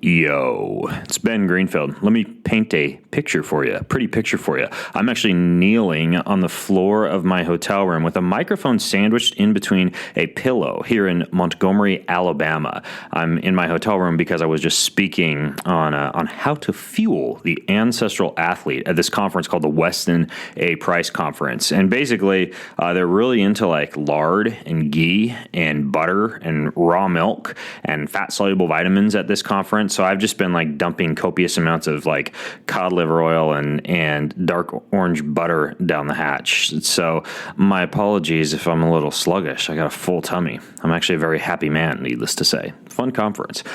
Yo, it's Ben Greenfield. Let me paint a picture for you, a pretty picture for you. I'm actually kneeling on the floor of my hotel room with a microphone sandwiched in between a pillow here in Montgomery, Alabama. I'm in my hotel room because I was just speaking on how to fuel the ancestral athlete at this conference called the Weston A. Price Conference. And basically, they're really into like lard and ghee and butter and raw milk and fat-soluble vitamins at this conference. So I've just been like dumping copious amounts of like cod liver oil and dark orange butter down the hatch. So my apologies if I'm a little sluggish. I got a full tummy. I'm actually a very happy man, needless to say. Fun conference.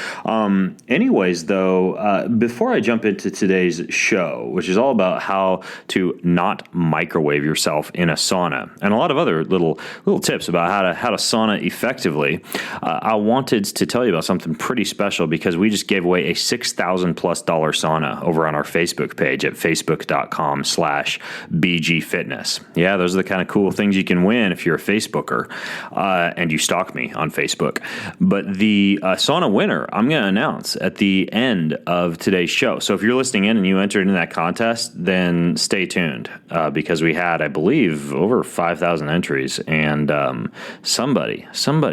Anyways, though, before I jump into today's show, which is all about how to not microwave yourself in a sauna and a lot of other little tips about how to sauna effectively, I wanted to tell you about something pretty special because we just gave away a $6,000+ sauna over on our Facebook page at facebook.com/BGFitness. Yeah, those are the kind of cool things you can win if you're a Facebooker and you stalk me on Facebook. But the sauna winner, I'm going to announce at the end of today's show. So if you're listening in and you entered in that contest, then stay tuned because we had, I believe, over 5,000 entries and somebody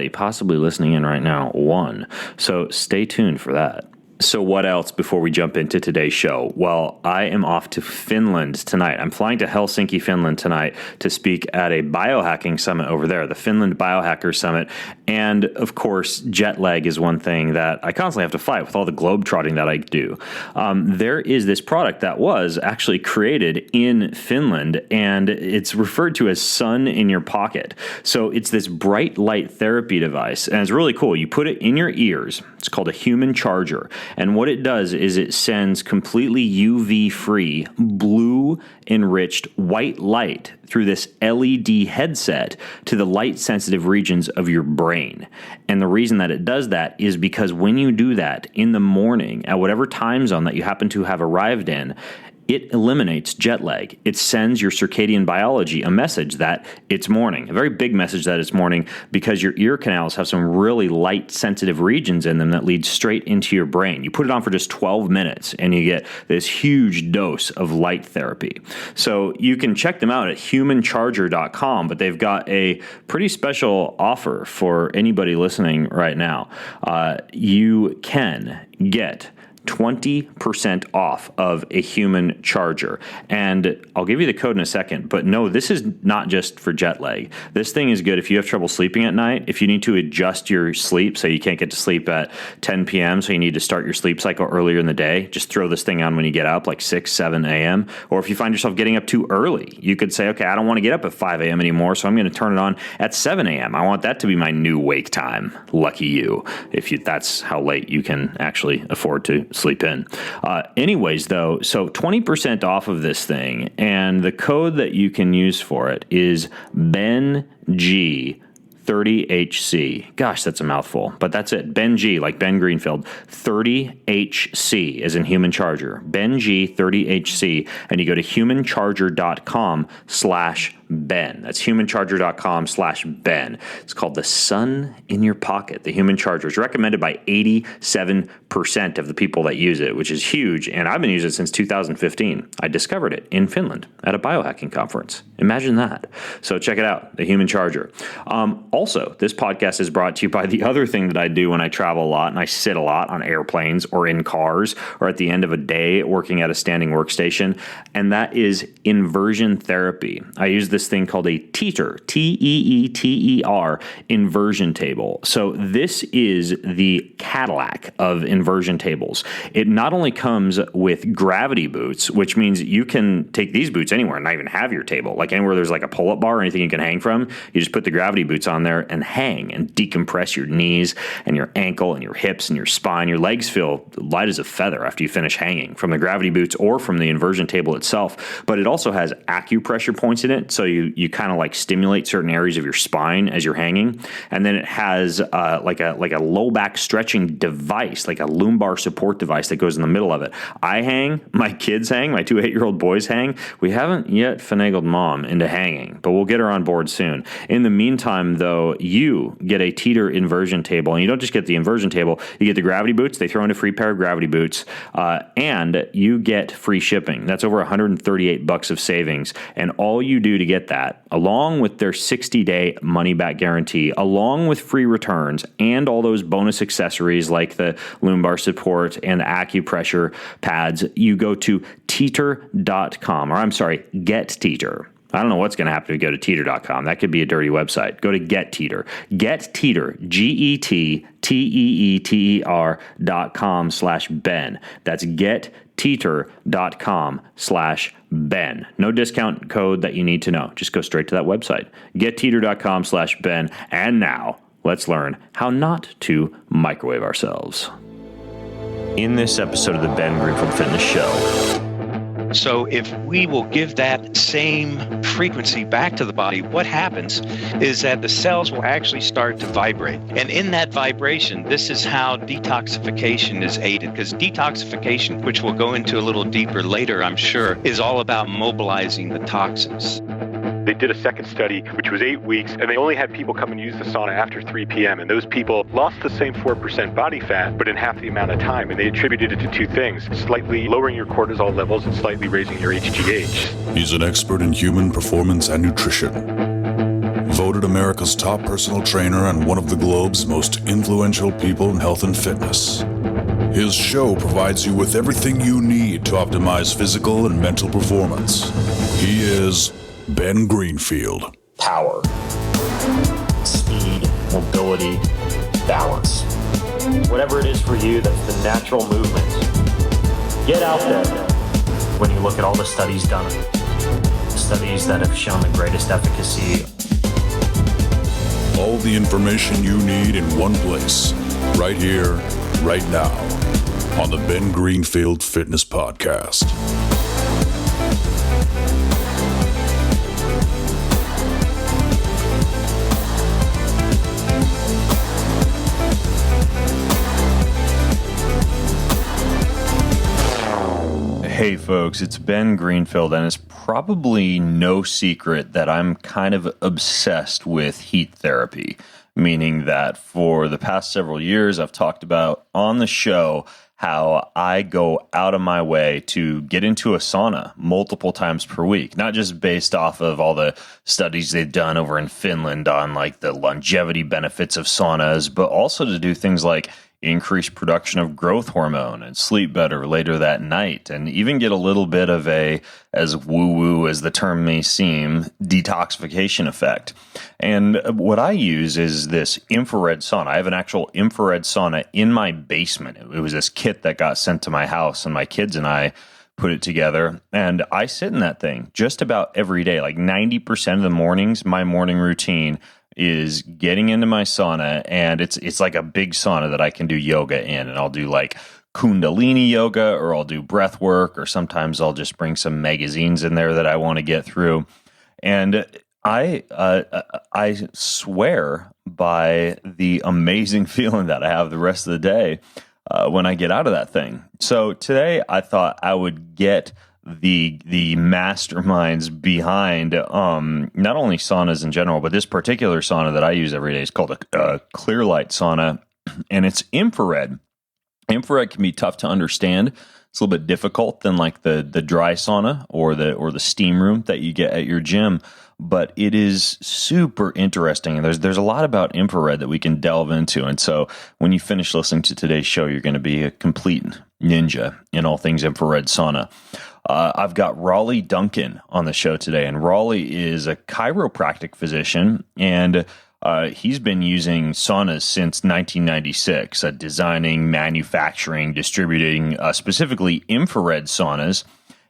possibly listening in right now won. So stay tuned for that. So what else before we jump into today's show? Well, I am off to Finland tonight. I'm flying to Helsinki, Finland tonight to speak at a biohacking summit over there, the Finland Biohacker Summit. And of course, jet lag is one thing that I constantly have to fight with all the globetrotting that I do. There is this product that was actually created in Finland, and it's referred to as Sun in Your Pocket. So it's this bright light therapy device, and it's really cool. You put it in your ears. It's called a human charger. And what it does is it sends completely UV-free, blue-enriched white light through this LED headset to the light-sensitive regions of your brain. And the reason that it does that is because when you do that in the morning, at whatever time zone that you happen to have arrived in, it eliminates jet lag. It sends your circadian biology a message that it's morning, a very big message that it's morning because your ear canals have some really light-sensitive regions in them that lead straight into your brain. You put it on for just 12 minutes and you get this huge dose of light therapy. So you can check them out at humancharger.com, but they've got a pretty special offer for anybody listening right now. You can get 20% off of a human charger. And I'll give you the code in a second, but no, this is not just for jet lag. This thing is good if you have trouble sleeping at night, if you need to adjust your sleep, so you can't get to sleep at 10 p.m., so you need to start your sleep cycle earlier in the day, just throw this thing on when you get up, like 6, 7 a.m. Or if you find yourself getting up too early, you could say, okay, I don't want to get up at 5 a.m. anymore, so I'm going to turn it on at 7 a.m. I want that to be my new wake time. Lucky you, that's how late you can actually afford to sleep in. Anyways, though, so 20% off of this thing, and the code that you can use for it is BENG30HC. Gosh, that's a mouthful, but that's it. BENG, like Ben Greenfield, 30HC as in human charger. BENG30HC, and you go to humancharger.com/Ben. That's humancharger.com/Ben. It's called the Sun in Your Pocket, the human charger. It's recommended by 87% of the people that use it, which is huge. And I've been using it since 2015. I discovered it in Finland at a biohacking conference. Imagine that. So check it out, the human charger. Also, this podcast is brought to you by the other thing that I do when I travel a lot and I sit a lot on airplanes or in cars or at the end of a day working at a standing workstation, and that is inversion therapy. I use this thing called a Teeter, T-E-E-T-E-R, inversion table. So this is the Cadillac of inversion tables. It not only comes with gravity boots, which means you can take these boots anywhere and not even have your table. Like anywhere there's like a pull-up bar or anything you can hang from, you just put the gravity boots on there and hang and decompress your knees and your ankle and your hips and your spine. Your legs feel light as a feather after you finish hanging from the gravity boots or from the inversion table itself. But it also has acupressure points in it, so so you kind of like stimulate certain areas of your spine as you're hanging. And then it has like a low back stretching device, like a lumbar support device that goes in the middle of it. I hang, my kids hang, my 2 8-year-old boys hang. We haven't yet finagled mom into hanging, but we'll get her on board soon. In the meantime, though, you get a teeter inversion table, and you don't just get the inversion table, you get the gravity boots. They throw in a free pair of gravity boots, and you get free shipping. That's over $138 of savings. And all you do to get that, along with their 60-day money-back guarantee, along with free returns and all those bonus accessories like the lumbar support and the acupressure pads, you go to teeter.com, or I'm sorry, Get Teeter. I don't know what's going to happen if you go to teeter.com. That could be a dirty website. Go to Get Teeter. Get Teeter, GetTeeter.com/Ben. That's getteeter.com/Ben. No discount code that you need to know. Just go straight to that website. GetTeeter.com/Ben. And now, let's learn how not to microwave ourselves. In this episode of the Ben Greenfield Fitness Show. So if we will give that same frequency back to the body, what happens is that the cells will actually start to vibrate. And in that vibration, this is how detoxification is aided, because detoxification, which we'll go into a little deeper later, I'm sure, is all about mobilizing the toxins. They did a second study, which was 8 weeks, and they only had people come and use the sauna after 3 p.m. And those people lost the same 4% body fat, but in half the amount of time. And they attributed it to two things: slightly lowering your cortisol levels and slightly raising your HGH. He's an expert in human performance and nutrition. Voted America's top personal trainer and one of the globe's most influential people in health and fitness. His show provides you with everything you need to optimize physical and mental performance. He is Ben Greenfield. Power, speed, mobility, balance. Whatever it is for you, that's the natural movement. Get out there. When you look at all the studies done, studies that have shown the greatest efficacy. All the information you need in one place, right here, right now, on the Ben Greenfield Fitness Podcast. Hey folks, it's Ben Greenfield, and it's probably no secret that I'm kind of obsessed with heat therapy, meaning that for the past several years I've talked about on the show how I go out of my way to get into a sauna multiple times per week, not just based off of all the studies they've done over in Finland on like the longevity benefits of saunas, but also to do things like increase production of growth hormone and sleep better later that night, and even get a little bit of a, as woo-woo as the term may seem, detoxification effect. And what I use is this infrared sauna. I have an actual infrared sauna in my basement. It was this kit that got sent to my house, and my kids and I put it together, and I sit in that thing just about every day. Like 90% of the mornings, my morning routine is getting into my sauna, and it's like a big sauna that I can do yoga in, and I'll do like Kundalini yoga, or I'll do breath work, or sometimes I'll just bring some magazines in there that I want to get through. And I swear by the amazing feeling that I have the rest of the day when I get out of that thing. So today I thought I would get the masterminds behind not only saunas in general, but this particular sauna that I use every day is called a Clearlight sauna, and it's infrared. Infrared can be tough to understand. It's a little bit difficult than like the dry sauna or the steam room that you get at your gym, but it is super interesting. And there's a lot about infrared that we can delve into. And so when you finish listening to today's show, you're going to be a complete ninja in all things infrared sauna. I've got Raleigh Duncan on the show today, and Raleigh is a chiropractic physician, and he's been using saunas since 1996, designing, manufacturing, distributing specifically infrared saunas,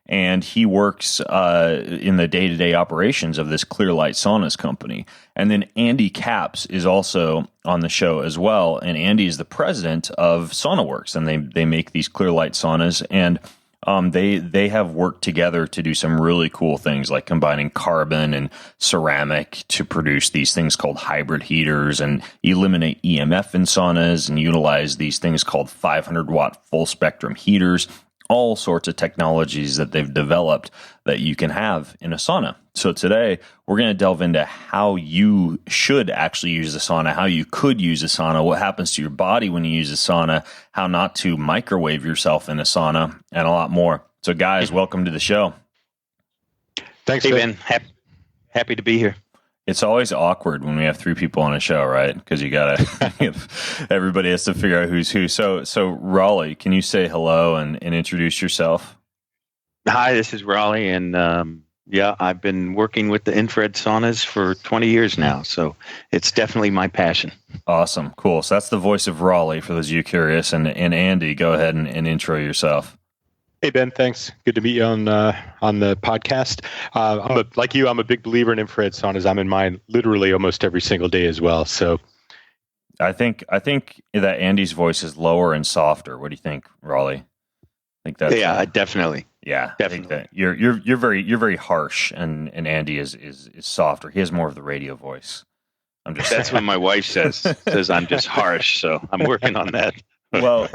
and he works in the day-to-day operations of this Clearlight Saunas company. And then Andy Capps is also on the show as well, and Andy is the president of SaunaWorks, and they make these Clearlight saunas, and They have worked together to do some really cool things, like combining carbon and ceramic to produce these things called hybrid heaters and eliminate EMF in saunas and utilize these things called 500-watt full spectrum heaters. All sorts of technologies that they've developed that you can have in a sauna. So today we're going to delve into how you should actually use a sauna, how you could use a sauna, what happens to your body when you use a sauna, how not to microwave yourself in a sauna, and a lot more. So guys, welcome to the show. Thanks, Hey, Ben. Ben. Happy to be here. It's always awkward when we have three people on a show, right? Because you gotta, everybody has to figure out who's who. So Raleigh, can you say hello and introduce yourself? Hi, this is Raleigh, and I've been working with the infrared saunas for 20 years now, so it's definitely my passion. Awesome, cool. So that's the voice of Raleigh for those of you curious. And Andy, go ahead and intro yourself. Hey, Ben. Thanks. Good to meet you on the podcast. I'm a big believer in infrared saunas. I'm in mine literally almost every single day as well. So, I think that Andy's voice is lower and softer. What do you think, Raleigh? I think that's Definitely. Yeah, Definitely. I think that you're very harsh, and Andy is softer. He has more of the radio voice. That's what my wife says I'm just harsh. So I'm working on that. Well,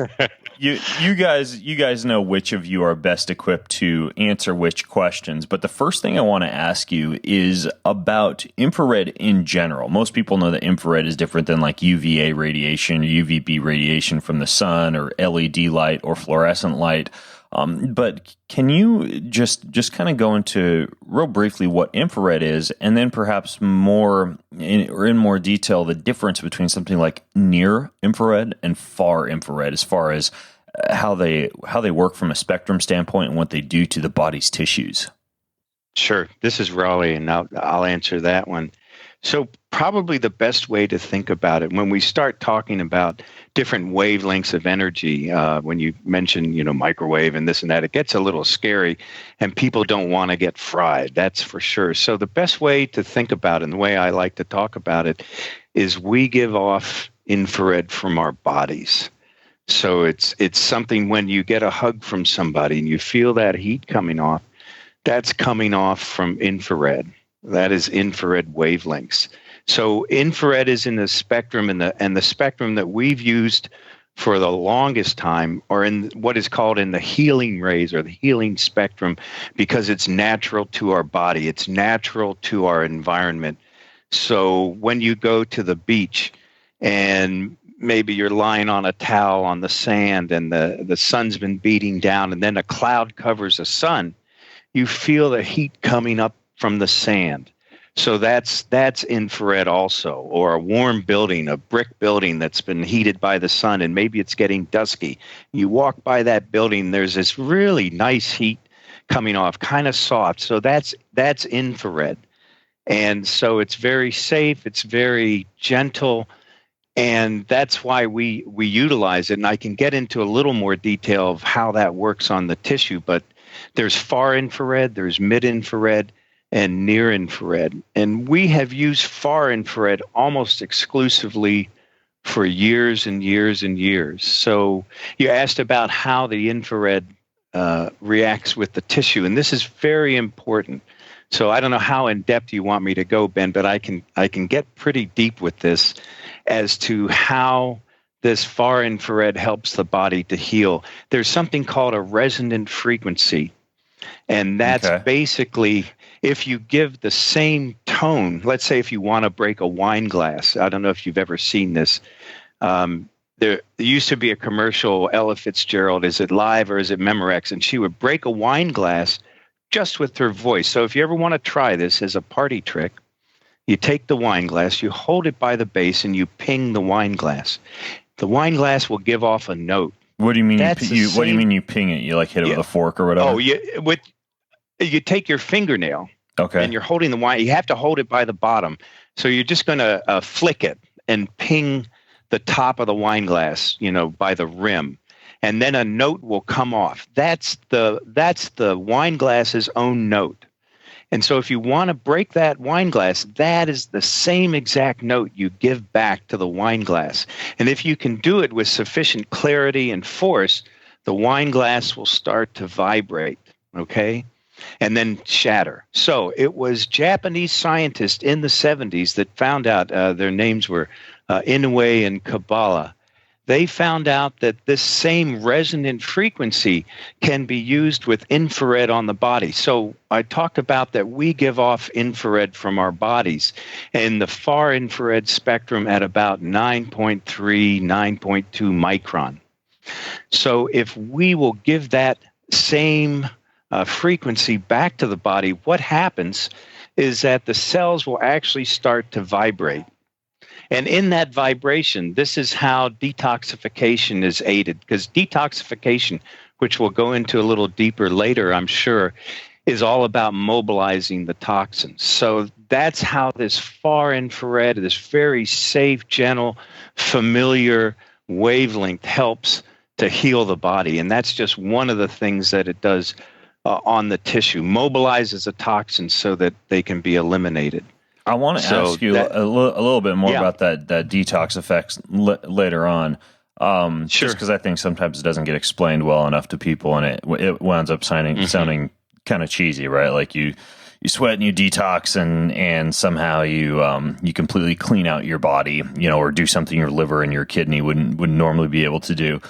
you guys know which of you are best equipped to answer which questions, but the first thing I want to ask you is about infrared in general. Most people know that infrared is different than like UVA radiation or UVB radiation from the sun or LED light or fluorescent light. But can you just kind of go into real briefly what infrared is, and then perhaps in more detail the difference between something like near infrared and far infrared, as far as how they work from a spectrum standpoint and what they do to the body's tissues? Sure. This is Raleigh, and I'll answer that one. So probably the best way to think about it when we start talking about different wavelengths of energy, when you mention, microwave and this and that, it gets a little scary and people don't want to get fried. That's for sure. So the best way to think about it, and the way I like to talk about it, is we give off infrared from our bodies. So it's something when you get a hug from somebody and you feel that heat coming off, that's coming off from infrared. That is infrared wavelengths. So infrared is in the spectrum, and the spectrum that we've used for the longest time are in what is called in the healing rays or the healing spectrum, because it's natural to our body. It's natural to our environment. So when you go to the beach and maybe you're lying on a towel on the sand and the sun's been beating down and then a cloud covers the sun, you feel the heat coming up from the sand. So that's infrared also. Or a warm building, a brick building that's been heated by the sun, and maybe it's getting dusky. You walk by that building, there's this really nice heat coming off, kind of soft. So that's infrared. And so it's very safe, it's very gentle, and that's why we utilize it. And I can get into a little more detail of how that works on the tissue, but there's far infrared, there's mid-infrared, and near infrared. And we have used far infrared almost exclusively for years and years and years. So you asked about how the infrared reacts with the tissue, and this is very important. So I don't know how in depth you want me to go, Ben, but I can get pretty deep with this as to how this far infrared helps the body to heal. There's something called a resonant frequency, and that's basically if you give the same tone. Let's say if you want to break a wine glass. I don't know if you've ever seen this. There used to be a commercial, Ella Fitzgerald, is it Live or is it Memorex? And she would break a wine glass just with her voice. So if you ever want to try this as a party trick, you take the wine glass, you hold it by the base, and you ping the wine glass. The wine glass will give off a note. What do you mean? What do you mean you ping it? You like hit it with a fork or whatever? Oh, you take your fingernail, and you're holding the wine. You have to hold it by the bottom. So you're just going to flick it and ping the top of the wine glass, by the rim, and then a note will come off. That's the wine glass's own note. And so if you want to break that wine glass, that is the same exact note you give back to the wine glass. And if you can do it with sufficient clarity and force, the wine glass will start to vibrate, okay, and then shatter. So it was Japanese scientists in the 70s that found out, their names were Inoue and Kabala. They found out that this same resonant frequency can be used with infrared on the body. So I talked about that we give off infrared from our bodies in the far infrared spectrum at about 9.3, 9.2 micron. So if we will give that same frequency back to the body, what happens is that the cells will actually start to vibrate. And in that vibration, this is how detoxification is aided, because detoxification, which we'll go into a little deeper later, I'm sure, is all about mobilizing the toxins. So that's how this far infrared, this very safe, gentle, familiar wavelength helps to heal the body. And that's just one of the things that it does on the tissue, mobilizes the toxins so that they can be eliminated. I want to ask you a little bit more about that detox effects later on. Sure. Just because I think sometimes it doesn't get explained well enough to people, and it winds up sounding kind of cheesy, right? Like you sweat and you detox, and somehow you completely clean out your body, or do something your liver and your kidney wouldn't normally be able to do.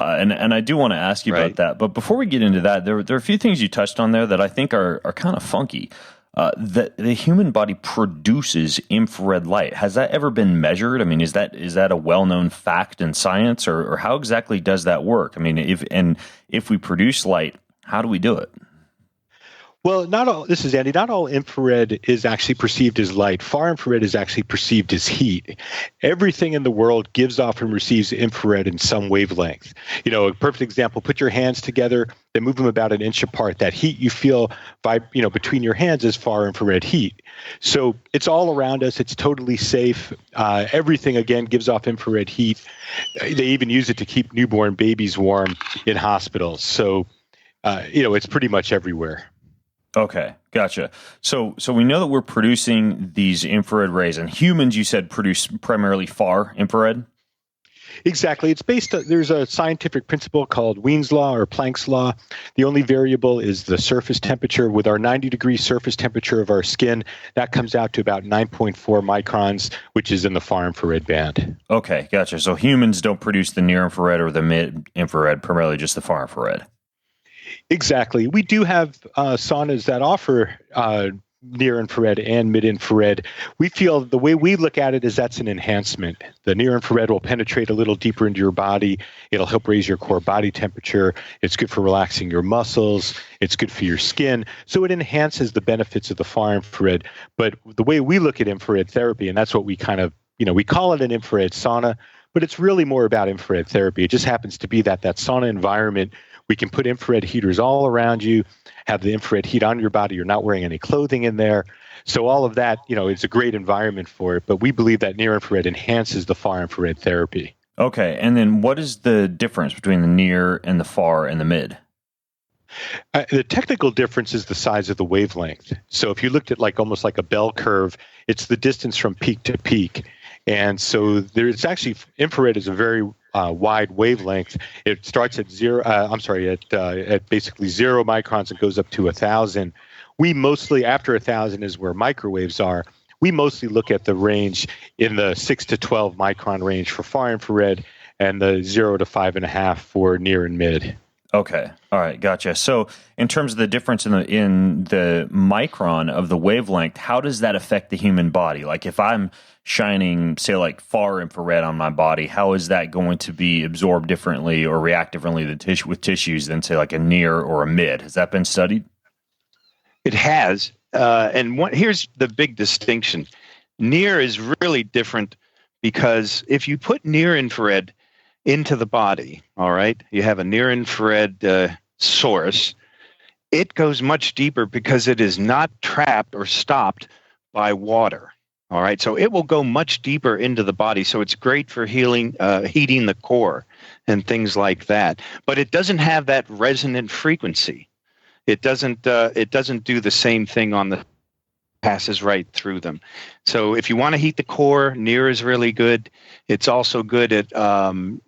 And I do want to ask you about that. But before we get into that, there are a few things you touched on there that I think are kind of funky. The human body produces infrared light. Has that ever been measured? I mean, is that a well-known fact in science, or how exactly does that work? I mean, if we produce light, how do we do it? Well, this is Andy. Not all infrared is actually perceived as light. Far infrared is actually perceived as heat. Everything in the world gives off and receives infrared in some wavelength. A perfect example, put your hands together, then move them about an inch apart. That heat you feel between your hands is far infrared heat. So it's all around us. It's totally safe. Everything, again, gives off infrared heat. They even use it to keep newborn babies warm in hospitals. So, it's pretty much everywhere. Okay, gotcha. So we know that we're producing these infrared rays, and humans, you said, produce primarily far infrared? Exactly. It's there's a scientific principle called Wien's law or Planck's law. The only variable is the surface temperature. With our 90-degree surface temperature of our skin, that comes out to about 9.4 microns, which is in the far infrared band. Okay, gotcha. So humans don't produce the near infrared or the mid infrared, primarily just the far infrared. Exactly. We do have saunas that offer near infrared and mid infrared. We feel the way we look at it is that's an enhancement. The near infrared will penetrate a little deeper into your body. It'll help raise your core body temperature. It's good for relaxing your muscles. It's good for your skin. So it enhances the benefits of the far infrared. But the way we look at infrared therapy, and that's what we kind of, we call it an infrared sauna, but it's really more about infrared therapy. It just happens to be that sauna environment. We can put infrared heaters all around you, have the infrared heat on your body. You're not wearing any clothing in there. So all of that, it's a great environment for it. But we believe that near infrared enhances the far infrared therapy. Okay. And then what is the difference between the near and the far and the mid? The technical difference is the size of the wavelength. So if you looked at almost like a bell curve, it's the distance from peak to peak. And so there's actually, infrared is a very wide wavelength. It starts at at basically 0 microns and goes up to 1,000. We mostly, after 1,000 is where microwaves are. We mostly look at the range in the 6 to 12 micron range for far infrared and the 0 to 5.5 for near and mid. Okay. All right. Gotcha. So in terms of the difference in the micron of the wavelength, how does that affect the human body? Like if I'm shining, say, far infrared on my body, how is that going to be absorbed differently or react differently with tissues than, say, a near or a mid? Has that been studied? It has. Here's the big distinction. Near is really different because if you put near infrared into the body, all right, you have a near infrared source, it goes much deeper because it is not trapped or stopped by water. All right, so it will go much deeper into the body. So it's great for heating the core and things like that. But it doesn't have that resonant frequency. It doesn't do the same thing on the passes right through them. So if you want to heat the core, NIR is really good. It's also good at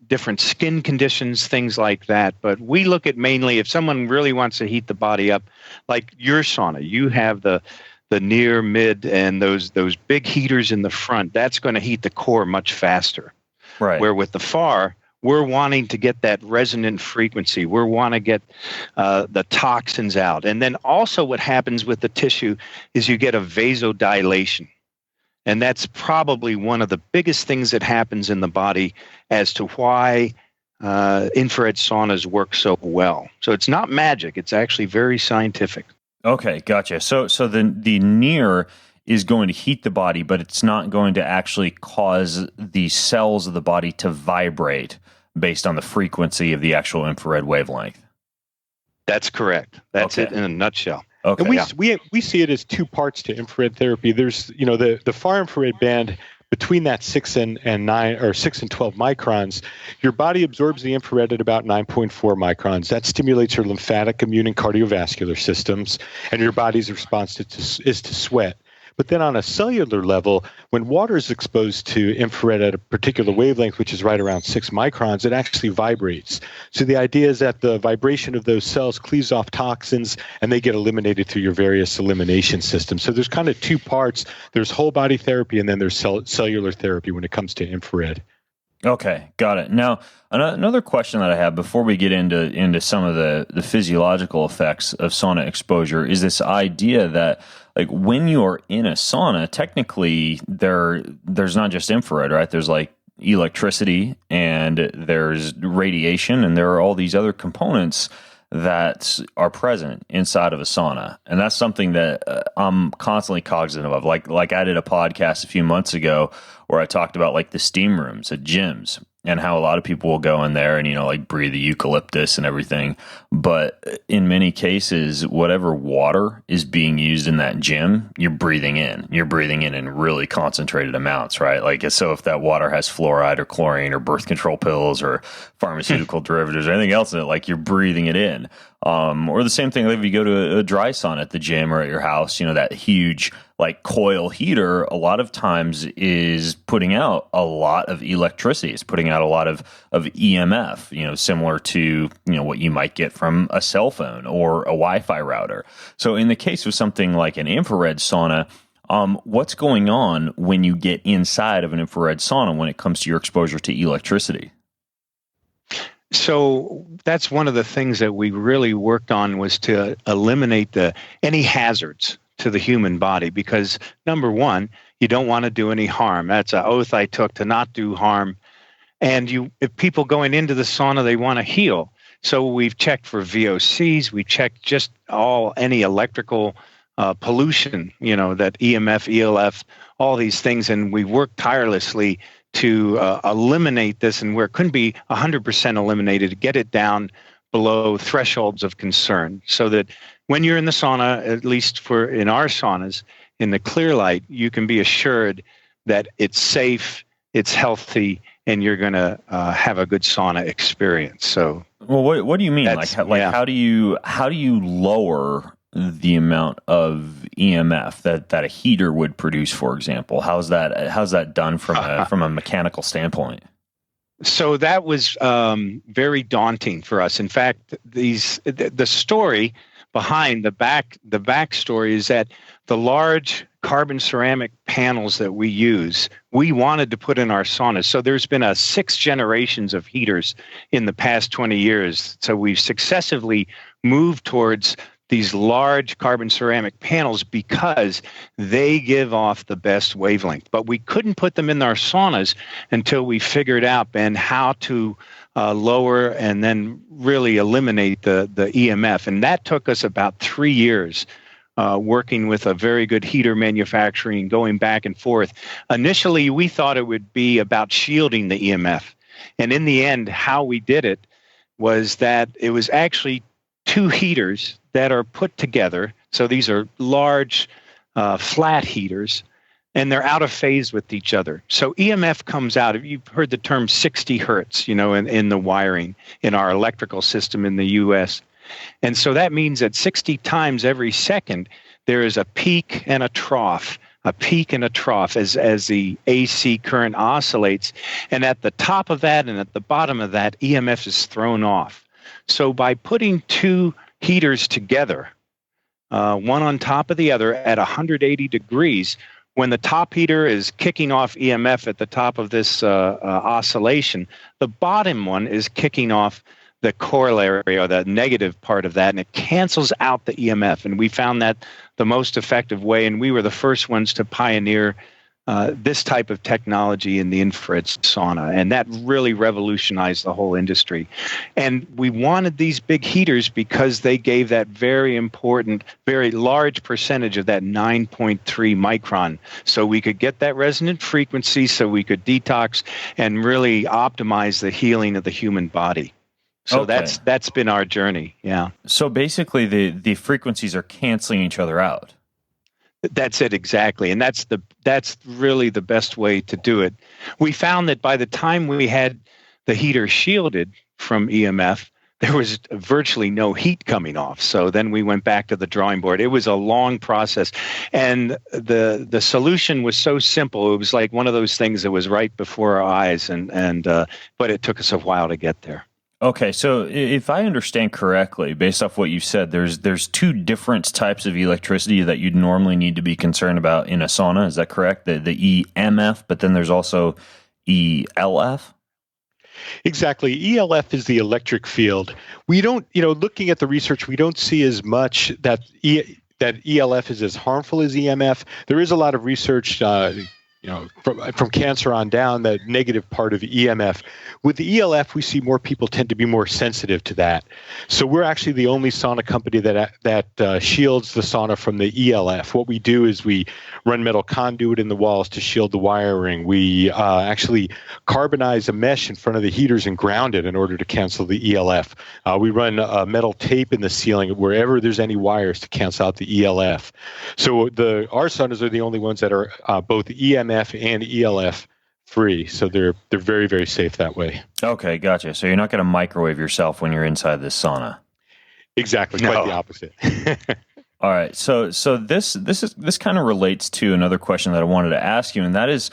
different skin conditions, things like that. But we look at mainly if someone really wants to heat the body up, like your sauna, you have the near, mid, and those big heaters in the front. That's going to heat the core much faster. Right. Where with the FAR, we're wanting to get that resonant frequency. We want to get the toxins out. And then also what happens with the tissue is you get a vasodilation. And that's probably one of the biggest things that happens in the body as to why infrared saunas work so well. So it's not magic. It's actually very scientific. Okay, gotcha. So the NIR is going to heat the body, but it's not going to actually cause the cells of the body to vibrate based on the frequency of the actual infrared wavelength. That's correct. That's it in a nutshell. Okay. And we see it as two parts to infrared therapy. There's the far infrared band between that 6 and 9 or 6 and 12 microns. Your body absorbs the infrared at about 9.4 microns. That stimulates your lymphatic, immune, and cardiovascular systems, and your body's response is to sweat. But then on a cellular level, when water is exposed to infrared at a particular wavelength, which is right around 6 microns, it actually vibrates. So the idea is that the vibration of those cells cleaves off toxins, and they get eliminated through your various elimination systems. So there's kind of two parts. There's whole body therapy, and then there's cellular therapy when it comes to infrared. Okay, got it. Now, another question that I have before we get into some of the physiological effects of sauna exposure is this idea that, like, when you're in a sauna, technically there's not just infrared, right? There's like electricity and there's radiation and there are all these other components that are present inside of a sauna. And that's something that I'm constantly cognizant of. Like I did a podcast a few months ago where I talked about like the steam rooms at gyms and how a lot of people will go in there and, like breathe the eucalyptus and everything. But in many cases, whatever water is being used in that gym, you're breathing in really concentrated amounts, right? Like, so if that water has fluoride or chlorine or birth control pills or pharmaceutical derivatives or anything else in it, like you're breathing it in. Or the same thing, like if you go to a dry sauna at the gym or at your house, that huge like coil heater a lot of times is putting out a lot of electricity. It's putting out a lot of EMF, similar to, what you might get from a cell phone or a Wi-Fi router. So in the case of something like an infrared sauna, what's going on when you get inside of an infrared sauna when it comes to your exposure to electricity? So that's one of the things that we really worked on, was to eliminate any hazards to the human body, because number one, you don't want to do any harm. That's an oath I took, to not do harm. And if people going into the sauna, they want to heal. So we've checked for VOCs, we checked just any electrical pollution, that EMF, ELF, all these things, and we worked tirelessly to eliminate this, and where it couldn't be 100% eliminated, to get it down below thresholds of concern, so that when you're in the sauna, at least in our saunas, in the clear light, you can be assured that it's safe, it's healthy, and you're going to have a good sauna experience. So, well, what do you mean? How do you lower the amount of EMF that a heater would produce, for example? How's that done from a mechanical standpoint? So that was very daunting for us. In fact, the story behind the backstory is that the large carbon ceramic panels that we use, we wanted to put in our saunas. So there's been 6 generations of heaters in the past 20 years. So we've successively moved towards these large carbon ceramic panels because they give off the best wavelength. But we couldn't put them in our saunas until we figured out, Ben, how to lower and then really eliminate the EMF. And that took us about 3 years working with a very good heater manufacturing, going back and forth. Initially, we thought it would be about shielding the EMF. And in the end, how we did it was that it was actually 2 heaters that are put together. So these are large flat heaters, and they're out of phase with each other. So EMF comes out. You've heard the term 60 hertz, in the wiring in our electrical system in the U.S. And so that means that 60 times every second, there is a peak and a trough as the AC current oscillates. And at the top of that and at the bottom of that, EMF is thrown off. So by putting two heaters together, one on top of the other at 180 degrees, when the top heater is kicking off EMF at the top of this oscillation, the bottom one is kicking off the corollary or the negative part of that, and it cancels out the EMF. And we found that the most effective way, and we were the first ones to pioneer this type of technology in the infrared sauna, and that really revolutionized the whole industry. And we wanted these big heaters because they gave that very important, very large percentage of that 9.3 micron. So we could get that resonant frequency, so we could detox and really optimize the healing of the human body. So that's been our journey, yeah. So basically the frequencies are canceling each other out. That's it, exactly. And that's really the best way to do it. We found that by the time we had the heater shielded from EMF, there was virtually no heat coming off. So then we went back to the drawing board. It was a long process. And the solution was so simple. It was like one of those things that was right before our eyes, but it took us a while to get there. Okay, so if I understand correctly, based off what you said, there's two different types of electricity that you'd normally need to be concerned about in a sauna. Is that correct? The EMF, but then there's also ELF? Exactly. ELF is the electric field. We don't, looking at the research, we don't see as much that ELF is as harmful as EMF. There is a lot of research from cancer on down, the negative part of EMF. With the ELF, we see more people tend to be more sensitive to that. So we're actually the only sauna company that shields the sauna from the ELF. What we do is we run metal conduit in the walls to shield the wiring. We actually carbonize a mesh in front of the heaters and ground it in order to cancel the ELF. We run metal tape in the ceiling wherever there's any wires to cancel out the ELF. So our saunas are the only ones that are both EMF and ELF free, so they're very, very safe that way. Okay, gotcha. So you're not going to microwave yourself when you're inside this sauna. Exactly, quite the opposite. All right, so this kind of relates to another question that I wanted to ask you, and that is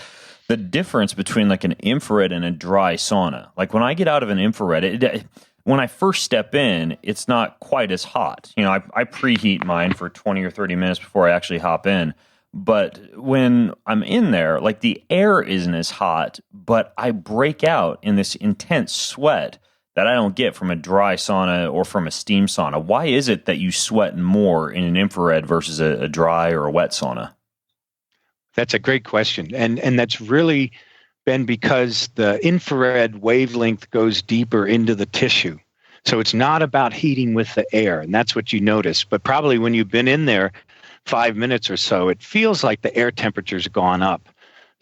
the difference between like an infrared and a dry sauna. Like when I get out of an infrared, when I first step in, it's not quite as hot. I preheat mine for 20 or 30 minutes before I actually hop in. But when I'm in there, like the air isn't as hot, but I break out in this intense sweat that I don't get from a dry sauna or from a steam sauna. Why is it that you sweat more in an infrared versus a dry or a wet sauna? That's a great question. And that's really been because the infrared wavelength goes deeper into the tissue. So it's not about heating with the air, and that's what you notice. But probably when you've been in there 5 minutes or so, it feels like the air temperature's gone up.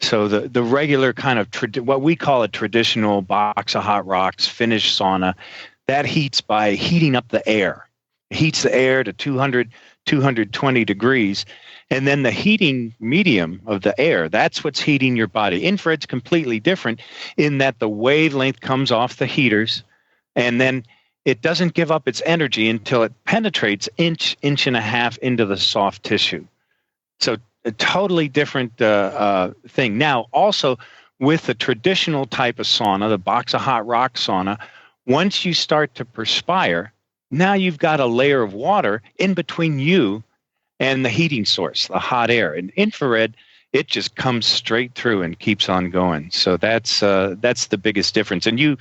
So the regular kind of what we call a traditional box of hot rocks Finnish sauna, that heats by heating up the air. It heats the air to 200, 220 degrees, and then the heating medium of the air, that's what's heating your body. Infrared's completely different in that the wavelength comes off the heaters, and then it doesn't give up its energy until it penetrates inch and a half into the soft tissue. So a totally different thing. Now, also with the traditional type of sauna, the box of hot rock sauna, once you start to perspire, now you've got a layer of water in between you and the heating source, the hot air. And infrared, it just comes straight through and keeps on going. So that's the biggest difference. And you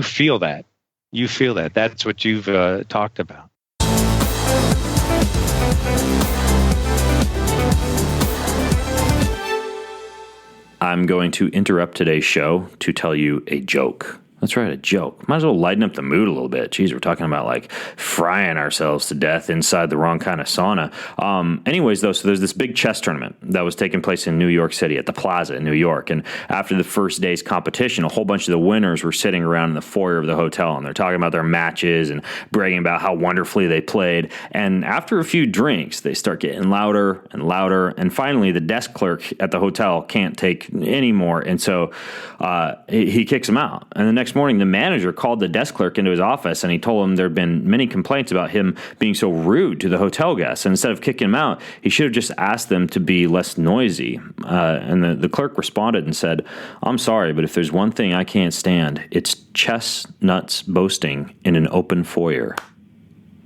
feel that. You feel that. That's what you've talked about. I'm going to interrupt today's show to tell you a joke. That's right, a joke. Might as well lighten up the mood a little bit. Jeez, we're talking about like frying ourselves to death inside the wrong kind of sauna. Anyways, though, so there's this big chess tournament that was taking place in New York City at the Plaza in New York. And after the first day's competition, a whole bunch of the winners were sitting around in the foyer of the hotel, and they're talking about their matches and bragging about how wonderfully they played. And after a few drinks, they start getting louder and louder. And finally, the desk clerk at the hotel can't take any more. And so he kicks them out. And the next next morning, the manager called the desk clerk into his office, and he told him there had been many complaints about him being so rude to the hotel guests. And instead of kicking him out, he should have just asked them to be less noisy. And the clerk responded and said, "I'm sorry, but if there's one thing I can't stand, it's chestnuts boasting in an open foyer."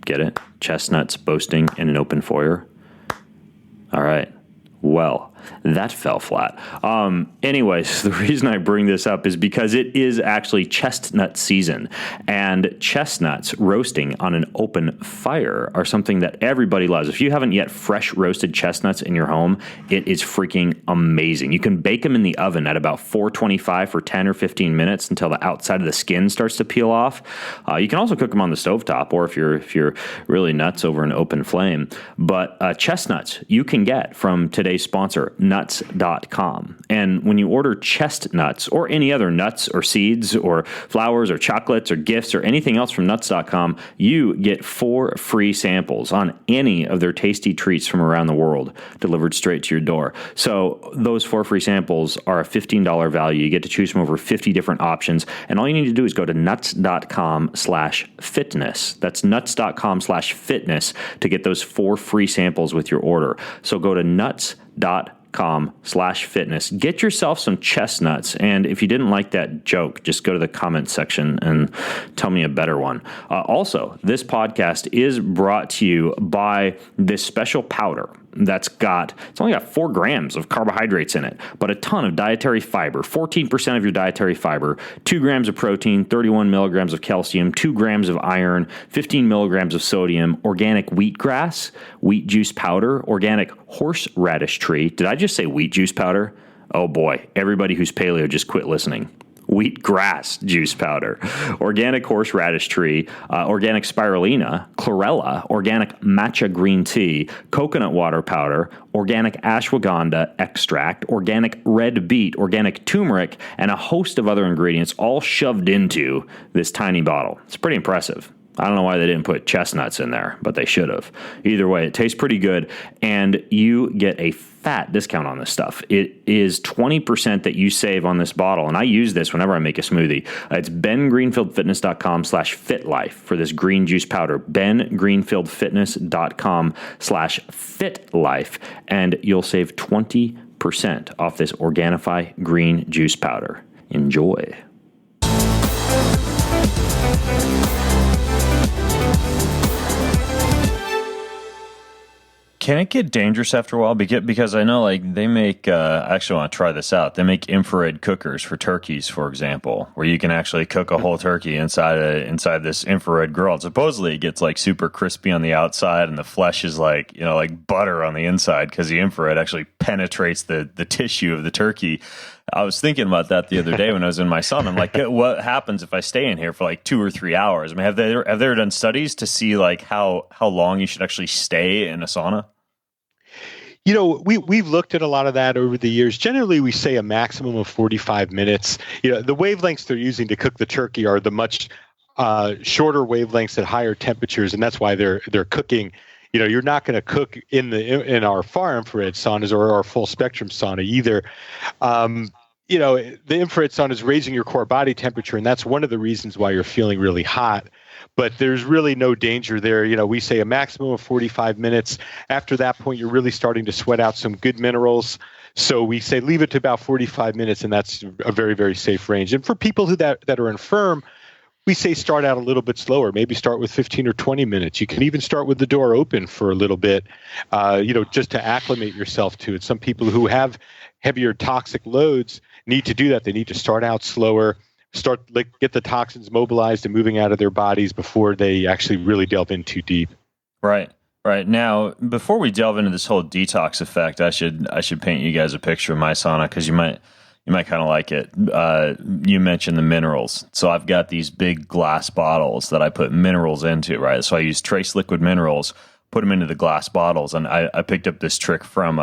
Get it? Chestnuts boasting in an open foyer. All right. Well, that fell flat. Anyways, the reason I bring this up is because it is actually chestnut season, and chestnuts roasting on an open fire are something that everybody loves. If you haven't yet fresh roasted chestnuts in your home, it is freaking amazing. You can bake them in the oven at about 425 for 10 or 15 minutes until the outside of the skin starts to peel off. You can also cook them on the stovetop, or if you're really nuts, over an open flame. But chestnuts you can get from today's sponsor, nuts.com. And when you order chestnuts or any other nuts or seeds or flowers or chocolates or gifts or anything else from nuts.com, you get 4 free samples on any of their tasty treats from around the world delivered straight to your door. So those 4 free samples are a $15 value. You get to choose from over 50 different options. And all you need to do is go to nuts.com/fitness. That's nuts.com/fitness to get those 4 free samples with your order. So go to nuts.com/fitness. Get yourself some chestnuts. And if you didn't like that joke, just go to the comments section and tell me a better one. Also, this podcast is brought to you by this special powder it's only got 4 grams of carbohydrates in it, but a ton of dietary fiber, 14% of your dietary fiber, 2 grams of protein, 31 milligrams of calcium, 2 grams of iron, 15 milligrams of sodium, organic wheatgrass, wheat juice powder, organic horseradish tree. Did I just say wheat juice powder? Oh boy, everybody who's paleo just quit listening. Wheatgrass juice powder, organic horseradish tree, organic spirulina, chlorella, organic matcha green tea, coconut water powder, organic ashwagandha extract, organic red beet, organic turmeric, and a host of other ingredients all shoved into this tiny bottle. It's pretty impressive. I don't know why they didn't put chestnuts in there, but they should have. Either way, it tastes pretty good, and you get a fat discount on this stuff. It is 20% that you save on this bottle, and I use this whenever I make a smoothie. It's bengreenfieldfitness.com/fitlife for this green juice powder, bengreenfieldfitness.com/fitlife, and you'll save 20% off this Organifi green juice powder. Enjoy. Can it get dangerous after a while? Because I know, like, they make, I actually want to try this out. They make infrared cookers for turkeys, for example, where you can actually cook a whole turkey inside this infrared grill. And supposedly it gets like super crispy on the outside, and the flesh is like butter on the inside, because the infrared actually penetrates the tissue of the turkey. I was thinking about that the other day when I was in my sauna. I'm like, what happens if I stay in here for like 2 or 3 hours? I mean, have they done studies to see like how long you should actually stay in a sauna? We've looked at a lot of that over the years. Generally, we say a maximum of 45 minutes. The wavelengths they're using to cook the turkey are the much shorter wavelengths at higher temperatures, and that's why they're cooking. You're not going to cook in our far infrared saunas or our full spectrum sauna either. The infrared sauna is raising your core body temperature, and that's one of the reasons why you're feeling really hot. But there's really no danger there. We say a maximum of 45 minutes. After that point, you're really starting to sweat out some good minerals. So we say leave it to about 45 minutes, and that's a very, very safe range. And for people that are infirm, we say start out a little bit slower. Maybe start with 15 or 20 minutes. You can even start with the door open for a little bit, just to acclimate yourself to it. Some people who have heavier toxic loads need to do that. They need to start out slower, get the toxins mobilized and moving out of their bodies before they actually really delve in too deep. Right. Now, before we delve into this whole detox effect, I should paint you guys a picture of my sauna, because you might kind of like it. You mentioned the minerals. So I've got these big glass bottles that I put minerals into, right? So I use trace liquid minerals, put them into the glass bottles. And I picked up this trick from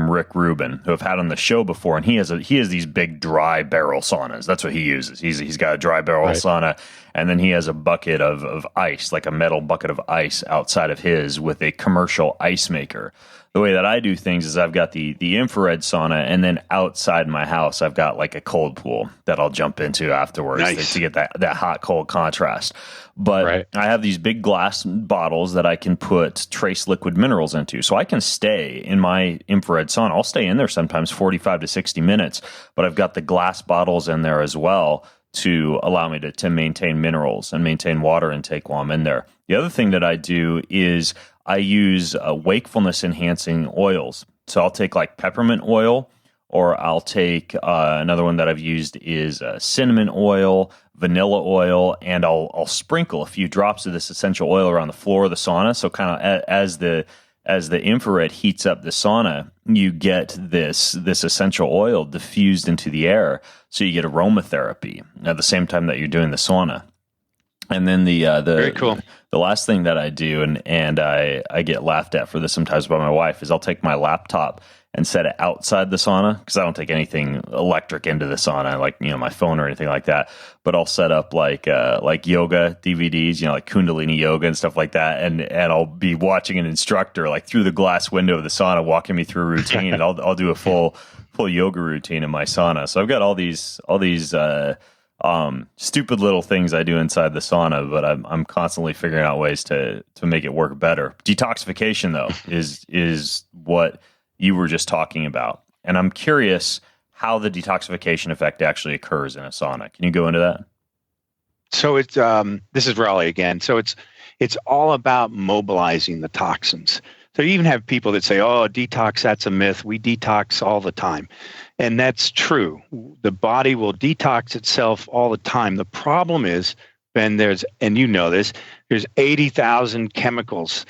Rick Rubin, who I've had on the show before. And he has these big dry barrel saunas. That's what he uses. He's got a dry barrel sauna. And then he has a bucket of ice, like a metal bucket of ice outside of his with a commercial ice maker. The way that I do things is I've got the infrared sauna, and then outside my house, I've got like a cold pool that I'll jump into afterwards to get that hot, cold contrast. But I have these big glass bottles that I can put trace liquid minerals into. So I can stay in my infrared sauna. I'll stay in there sometimes 45 to 60 minutes, but I've got the glass bottles in there as well to allow me to maintain minerals and maintain water intake while I'm in there. The other thing that I do is I use wakefulness enhancing oils. So I'll take like peppermint oil, or I'll take another one that I've used is cinnamon oil, vanilla oil, and I'll sprinkle a few drops of this essential oil around the floor of the sauna. So kind of as the infrared heats up the sauna, you get this essential oil diffused into the air. So you get aromatherapy at the same time that you're doing the sauna. And then the very cool. The last thing that I do, and I get laughed at for this sometimes by my wife, is I'll take my laptop and set it outside the sauna, because I don't take anything electric into the sauna, like my phone or anything like that. But I'll set up like yoga DVDs, like Kundalini yoga and stuff like that, and I'll be watching an instructor like through the glass window of the sauna walking me through a routine, and I'll do a full yoga routine in my sauna. So I've got all these stupid little things I do inside the sauna, but I'm constantly figuring out ways to make it work better. Detoxification, though, is what you were just talking about. And I'm curious how the detoxification effect actually occurs in a sauna. Can you go into that? So it's this is Raleigh again. So it's all about mobilizing the toxins. So you even have people that say, "Oh, detox, that's a myth. We detox all the time." And that's true. The body will detox itself all the time. The problem is, Ben, there's 80,000 chemicals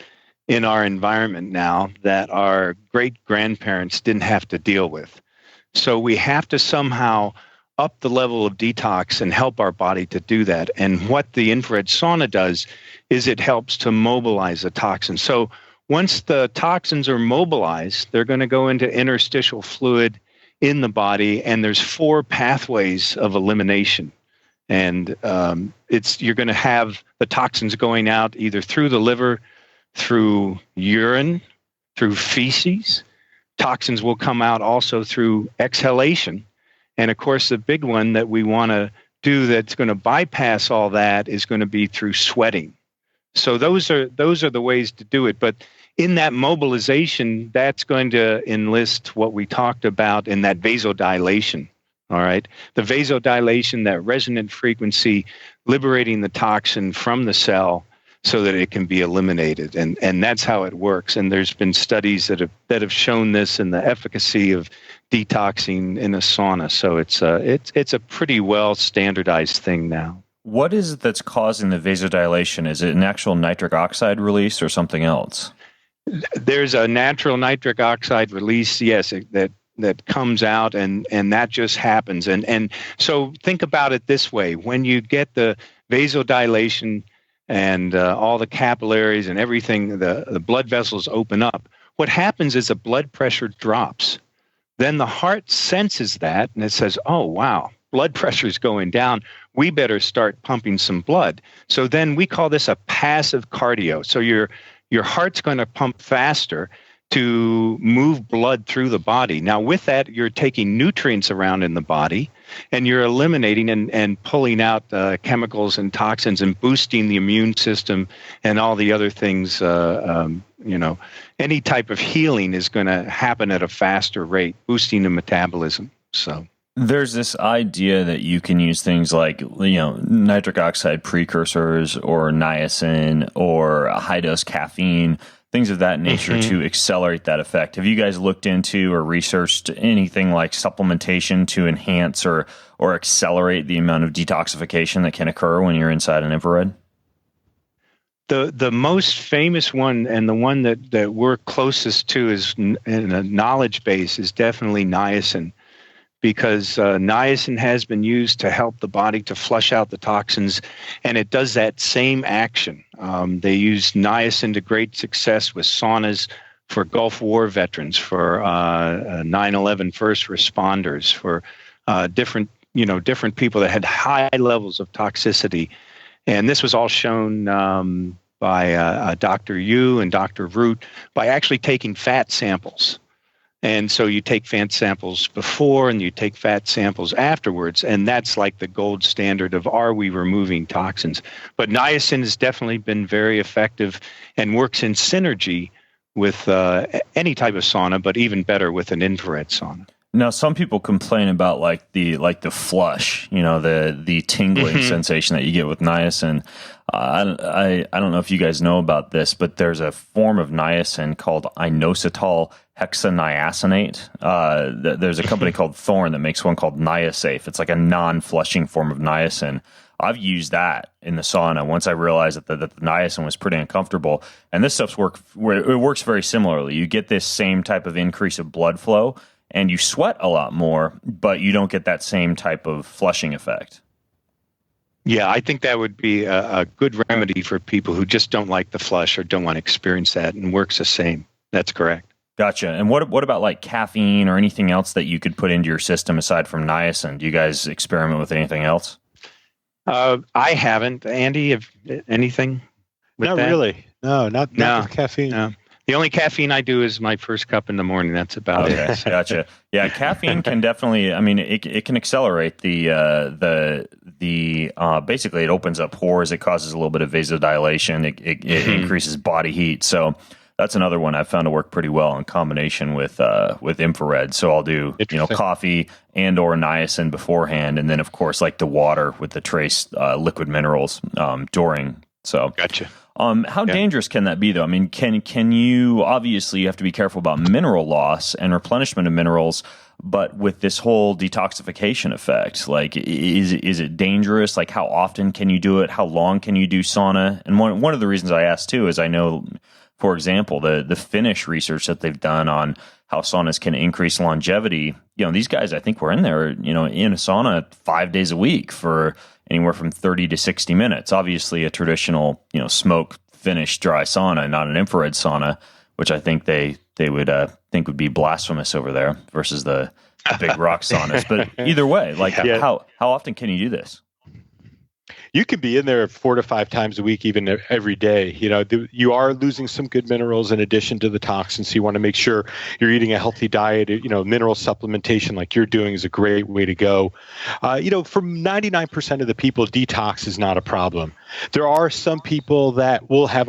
in our environment now that our great-grandparents didn't have to deal with. So we have to somehow up the level of detox and help our body to do that. And what the infrared sauna does is it helps to mobilize the toxins. So once the toxins are mobilized, they're going to go into interstitial fluid in the body, and there's 4 pathways of elimination. And you're going to have the toxins going out either through the liver, through urine, through feces. Toxins will come out also through exhalation. And of course, the big one that we want to do that's going to bypass all that is going to be through sweating. So those are the ways to do it. But in that mobilization, that's going to enlist what we talked about in that vasodilation. All right. The vasodilation, that resonant frequency, liberating the toxin from the cell so that it can be eliminated. And that's how it works. And there's been studies that have shown this and the efficacy of detoxing in a sauna. So it's a pretty well standardized thing now. What is it that's causing the vasodilation? Is it an actual nitric oxide release or something else? There's a natural nitric oxide release, yes, that comes out, and that just happens. And so think about it this way. When you get the vasodilation and all the capillaries and everything, the blood vessels open up, what happens is the blood pressure drops. Then the heart senses that, and it says, oh, wow, blood pressure is going down. We better start pumping some blood. So then we call this a passive cardio. So your heart's going to pump faster to move blood through the body. Now, with that, you're taking nutrients around in the body, and you're eliminating and pulling out chemicals and toxins and boosting the immune system and all the other things. Any type of healing is going to happen at a faster rate, boosting the metabolism. So there's this idea that you can use things like, nitric oxide precursors or niacin or high-dose caffeine, things of that nature to accelerate that effect. Have you guys looked into or researched anything like supplementation to enhance or accelerate the amount of detoxification that can occur when you're inside an infrared? The most famous one, and the one that we're closest to is in a knowledge base, is definitely niacin. Because niacin has been used to help the body to flush out the toxins, and it does that same action. They use niacin to great success with saunas for Gulf War veterans, for 9/11 first responders, for different people that had high levels of toxicity. And this was all shown by Dr. Yu and Dr. Root by actually taking fat samples. And so you take fat samples before and you take fat samples afterwards, and that's like the gold standard of are we removing toxins. But niacin has definitely been very effective and works in synergy with any type of sauna, but even better with an infrared sauna. Now, some people complain about like the flush, the tingling sensation that you get with niacin. I don't know if you guys know about this, but there's a form of niacin called inositol hexaniacinate. There's a company called Thorne that makes one called Niasafe. It's like a non-flushing form of niacin. I've used that in the sauna once I realized that the niacin was pretty uncomfortable. And this stuff works very similarly. You get this same type of increase of blood flow, and you sweat a lot more, but you don't get that same type of flushing effect. Yeah, I think that would be a good remedy for people who just don't like the flush or don't want to experience that, and works the same. That's correct. Gotcha. And what about like caffeine or anything else that you could put into your system aside from niacin? Do you guys experiment with anything else? I haven't. Andy, have anything with Not that? Really. No, not with caffeine. No. The only caffeine I do is my first cup in the morning. That's about it. Okay, gotcha. Yeah, caffeine can definitely. I mean, it can accelerate the basically it opens up pores. It causes a little bit of vasodilation. It increases body heat. So that's another one I've found to work pretty well in combination with infrared. So I'll do coffee and or niacin beforehand, and then of course like the water with the trace liquid minerals during. So gotcha. How dangerous can that be, though? I mean, can you, obviously you have to be careful about mineral loss and replenishment of minerals, but with this whole detoxification effect, like, is it dangerous? Like, how often can you do it? How long can you do sauna? And one of the reasons I asked, too, is I know, for example, the Finnish research that they've done on how saunas can increase longevity. These guys, I think, were in there, in a sauna 5 days a week for anywhere from 30 to 60 minutes. Obviously, a traditional, smoke Finnish dry sauna, not an infrared sauna, which I think they would think would be blasphemous over there versus the big rock saunas. But either way, like how often can you do this? You could be in there 4 to 5 times a week, even every day. You are losing some good minerals in addition to the toxins. So you want to make sure you're eating a healthy diet. Mineral supplementation like you're doing is a great way to go. For 99% of the people, detox is not a problem. There are some people that will have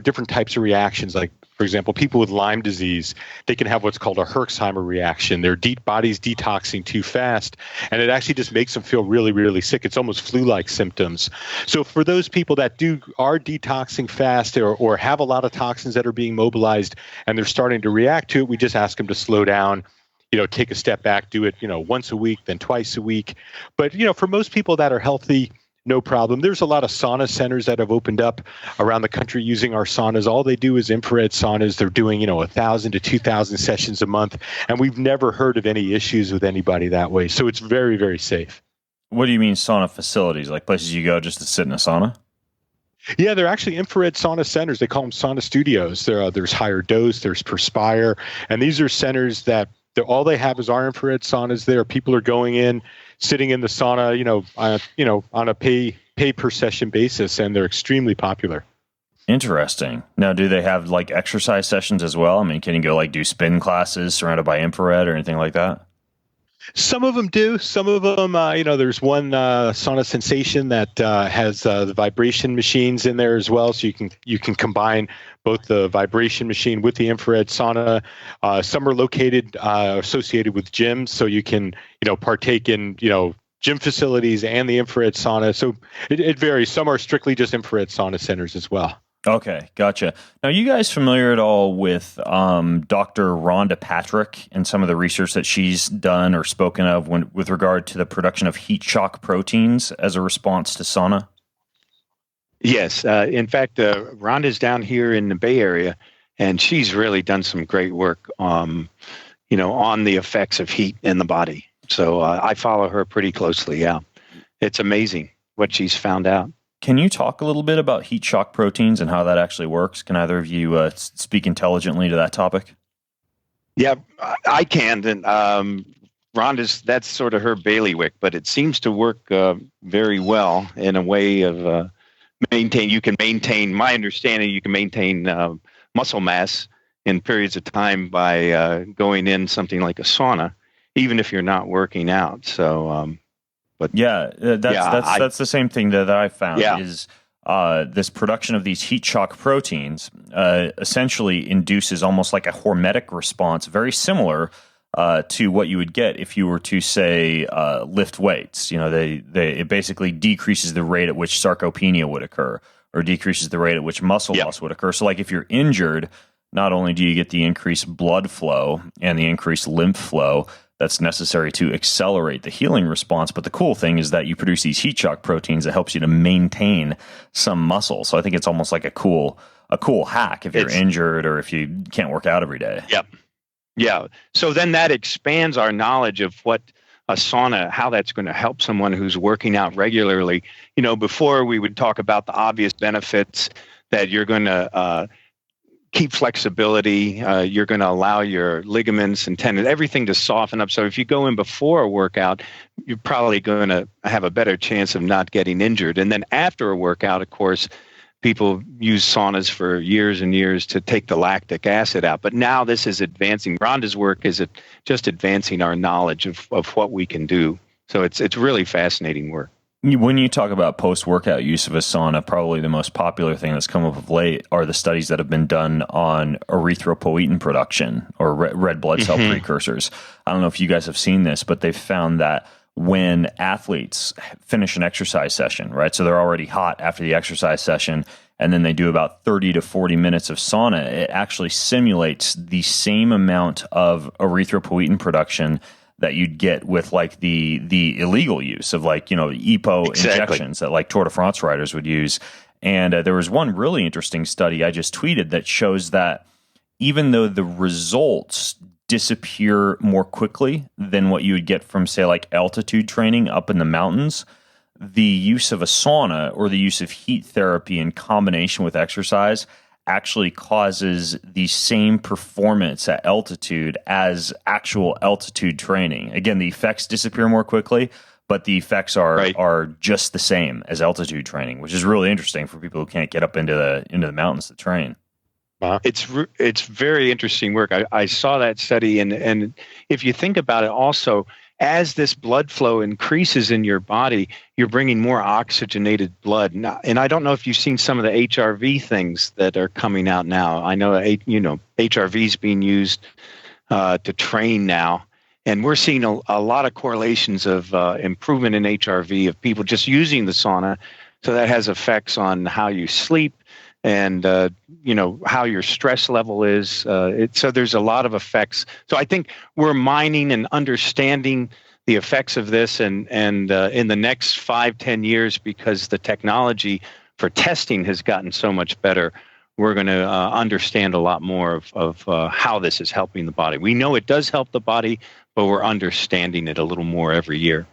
different types of reactions. Like, for example, people with Lyme disease, they can have what's called a Herxheimer reaction. Their body's detoxing too fast, and it actually just makes them feel really, really sick. It's almost flu-like symptoms. So for those people that are detoxing fast or have a lot of toxins that are being mobilized and they're starting to react to it, we just ask them to slow down, take a step back, do it, once a week, then twice a week. But, for most people that are healthy, no problem. There's a lot of sauna centers that have opened up around the country using our saunas. All they do is infrared saunas. They're doing, 1,000 to 2,000 sessions a month. And we've never heard of any issues with anybody that way. So it's very, very safe. What do you mean sauna facilities? Like places you go just to sit in a sauna? Yeah, they're actually infrared sauna centers. They call them sauna studios. There's Higher Dose, there's Perspire. And these are centers that all they have is our infrared saunas there. People are going in, sitting in the sauna, on a pay per session basis, and they're extremely popular. Interesting. Now, do they have like exercise sessions as well? I mean, can you go like do spin classes surrounded by infrared or anything like that? Some of them do. Some of them, there's one Sauna Sensation that has the vibration machines in there as well, so you can combine both the vibration machine with the infrared sauna. Some are located associated with gyms, so you can partake in gym facilities and the infrared sauna. So it varies. Some are strictly just infrared sauna centers as well. Okay, gotcha. Now, you guys familiar at all with Dr. Rhonda Patrick and some of the research that she's done or spoken of with regard to the production of heat shock proteins as a response to sauna? Yes. In fact, Rhonda's down here in the Bay Area, and she's really done some great work, on the effects of heat in the body. So I follow her pretty closely. Yeah, it's amazing what she's found out. Can you talk a little bit about heat shock proteins and how that actually works? Can either of you speak intelligently to that topic? Yeah, I can. And Rhonda's, that's sort of her bailiwick, but it seems to work very well in a way of maintain. You can maintain. My understanding, you can maintain muscle mass in periods of time by going in something like a sauna, even if you're not working out. So, that's the same thing that I found Yeah. is this production of these heat shock proteins essentially induces almost like a hormetic response, very similar to what you would get if you were to say lift weights. You know, it basically decreases the rate at which sarcopenia would occur, or decreases the rate at which muscle loss would occur. So, like if you're injured, not only do you get the increased blood flow and the increased lymph flow that's necessary to accelerate the healing response, but the cool thing is that you produce these heat shock proteins that helps you to maintain some muscle. So I think it's almost like a cool hack if you're injured or if you can't work out every day. Yep. Yeah. So then that expands our knowledge of what a sauna, how that's going to help someone who's working out regularly. You know, before we would talk about the obvious benefits that you're going to keep flexibility, you're going to allow your ligaments and tendons, everything to soften up. So if you go in before a workout, you're probably going to have a better chance of not getting injured. And then after a workout, of course, people use saunas for years and years to take the lactic acid out. But now this is advancing. Rhonda's work is just advancing our knowledge of what we can do. So it's really fascinating work. When you talk about post-workout use of a sauna, probably the most popular thing that's come up of late are the studies that have been done on erythropoietin production or red blood cell precursors. I don't know if you guys have seen this, but they've found that when athletes finish an exercise session, right? So they're already hot after the exercise session, and then they do about 30 to 40 minutes of sauna, it actually simulates the same amount of erythropoietin production that you'd get with like the illegal use of like, you know, EPO injections that like Tour de France riders would use. And there was one really interesting study I just tweeted that shows that even though the results disappear more quickly than what you would get from, say, like altitude training up in the mountains, the use of a sauna or the use of heat therapy in combination with exercise actually causes the same performance at altitude as actual altitude training. Again, the effects disappear more quickly, but the effects are just the same as altitude training, which is really interesting for people who can't get up into the mountains to train. It's very interesting work. I saw that study, and if you think about it also, as this blood flow increases in your body, you're bringing more oxygenated blood. And I don't know if you've seen some of the HRV things that are coming out now. I know, HRV is being used to train now. And we're seeing a lot of correlations of improvement in HRV of people just using the sauna. So that has effects on how you sleep and, how your stress level is. So there's a lot of effects. So I think we're mining and understanding the effects of this and in the next 5-10 years, because the technology for testing has gotten so much better, we're going to understand a lot more of how this is helping the body. We know it does help the body, but we're understanding it a little more every year.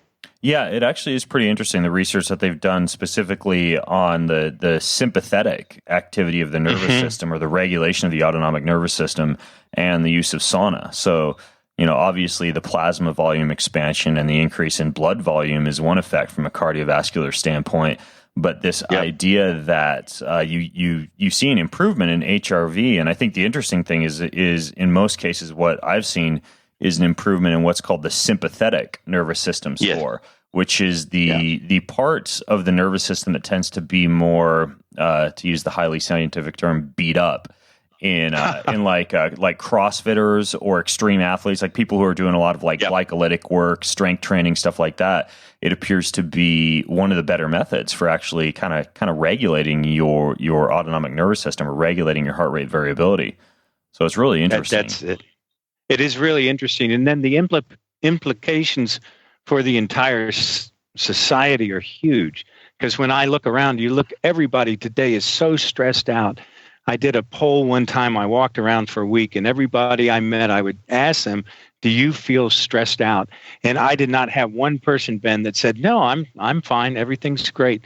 Yeah, it actually is pretty interesting, the research that they've done specifically on the sympathetic activity of the nervous system, or the regulation of the autonomic nervous system, and the use of sauna. So, obviously the plasma volume expansion and the increase in blood volume is one effect from a cardiovascular standpoint. But this idea that you see an improvement in HRV, and I think the interesting thing is in most cases what I've seen is an improvement in what's called the sympathetic nervous system score, which is the part of the nervous system that tends to be more, to use the highly scientific term, beat up in like CrossFitters or extreme athletes, like people who are doing a lot of glycolytic work, strength training, stuff like that. It appears to be one of the better methods for actually kind of regulating your autonomic nervous system, or regulating your heart rate variability. So it's really interesting. That's it. It is really interesting. And then the implications for the entire society are huge. Because when I look around, everybody today is so stressed out. I did a poll one time. I walked around for a week, and everybody I met, I would ask them, do you feel stressed out? And I did not have one person, Ben, that said, no, I'm fine. Everything's great.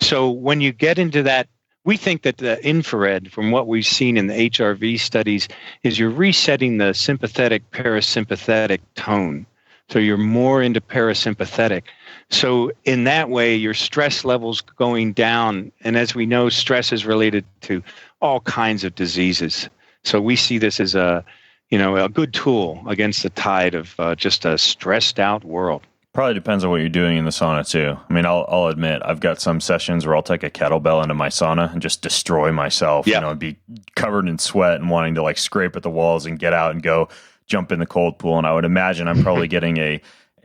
So when you get into that, we think that the infrared, from what we've seen in the HRV studies, is you're resetting the sympathetic parasympathetic tone. So you're more into parasympathetic. So in that way, your stress levels going down. And as we know, stress is related to all kinds of diseases. So we see this as a good tool against the tide of just a stressed out world. Probably depends on what you're doing in the sauna too. I mean, I'll admit I've got some sessions where I'll take a kettlebell into my sauna and just destroy myself. Yeah. And be covered in sweat and wanting to like scrape at the walls and get out and go jump in the cold pool. And I would imagine I'm probably getting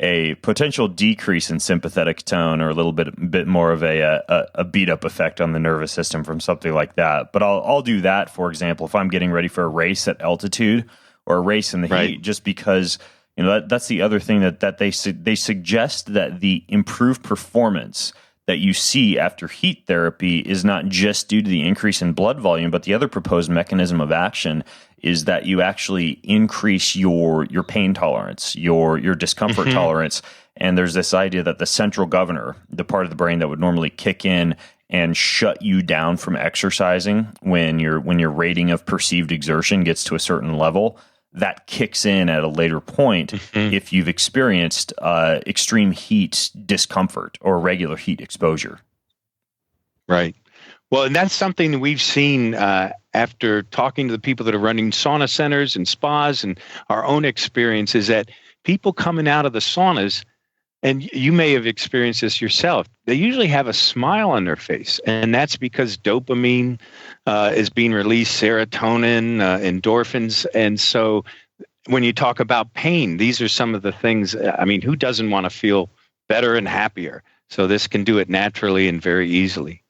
a potential decrease in sympathetic tone, or a little bit more of a beat up effect on the nervous system from something like that. But I'll do that, for example, if I'm getting ready for a race at altitude or a race in the heat, just because. That's the other thing that they suggest, that the improved performance that you see after heat therapy is not just due to the increase in blood volume, but the other proposed mechanism of action is that you actually increase your pain tolerance, your discomfort tolerance. And there's this idea that the central governor, the part of the brain that would normally kick in and shut you down from exercising when your rating of perceived exertion gets to a certain level, that kicks in at a later point if you've experienced extreme heat discomfort or regular heat exposure. Right. Well, and that's something that we've seen after talking to the people that are running sauna centers and spas, and our own experience is that people coming out of the saunas, and you may have experienced this yourself, they usually have a smile on their face. And that's because dopamine is being released, serotonin, endorphins. And so when you talk about pain, these are some of the things, I mean, who doesn't want to feel better and happier? So this can do it naturally and very easily.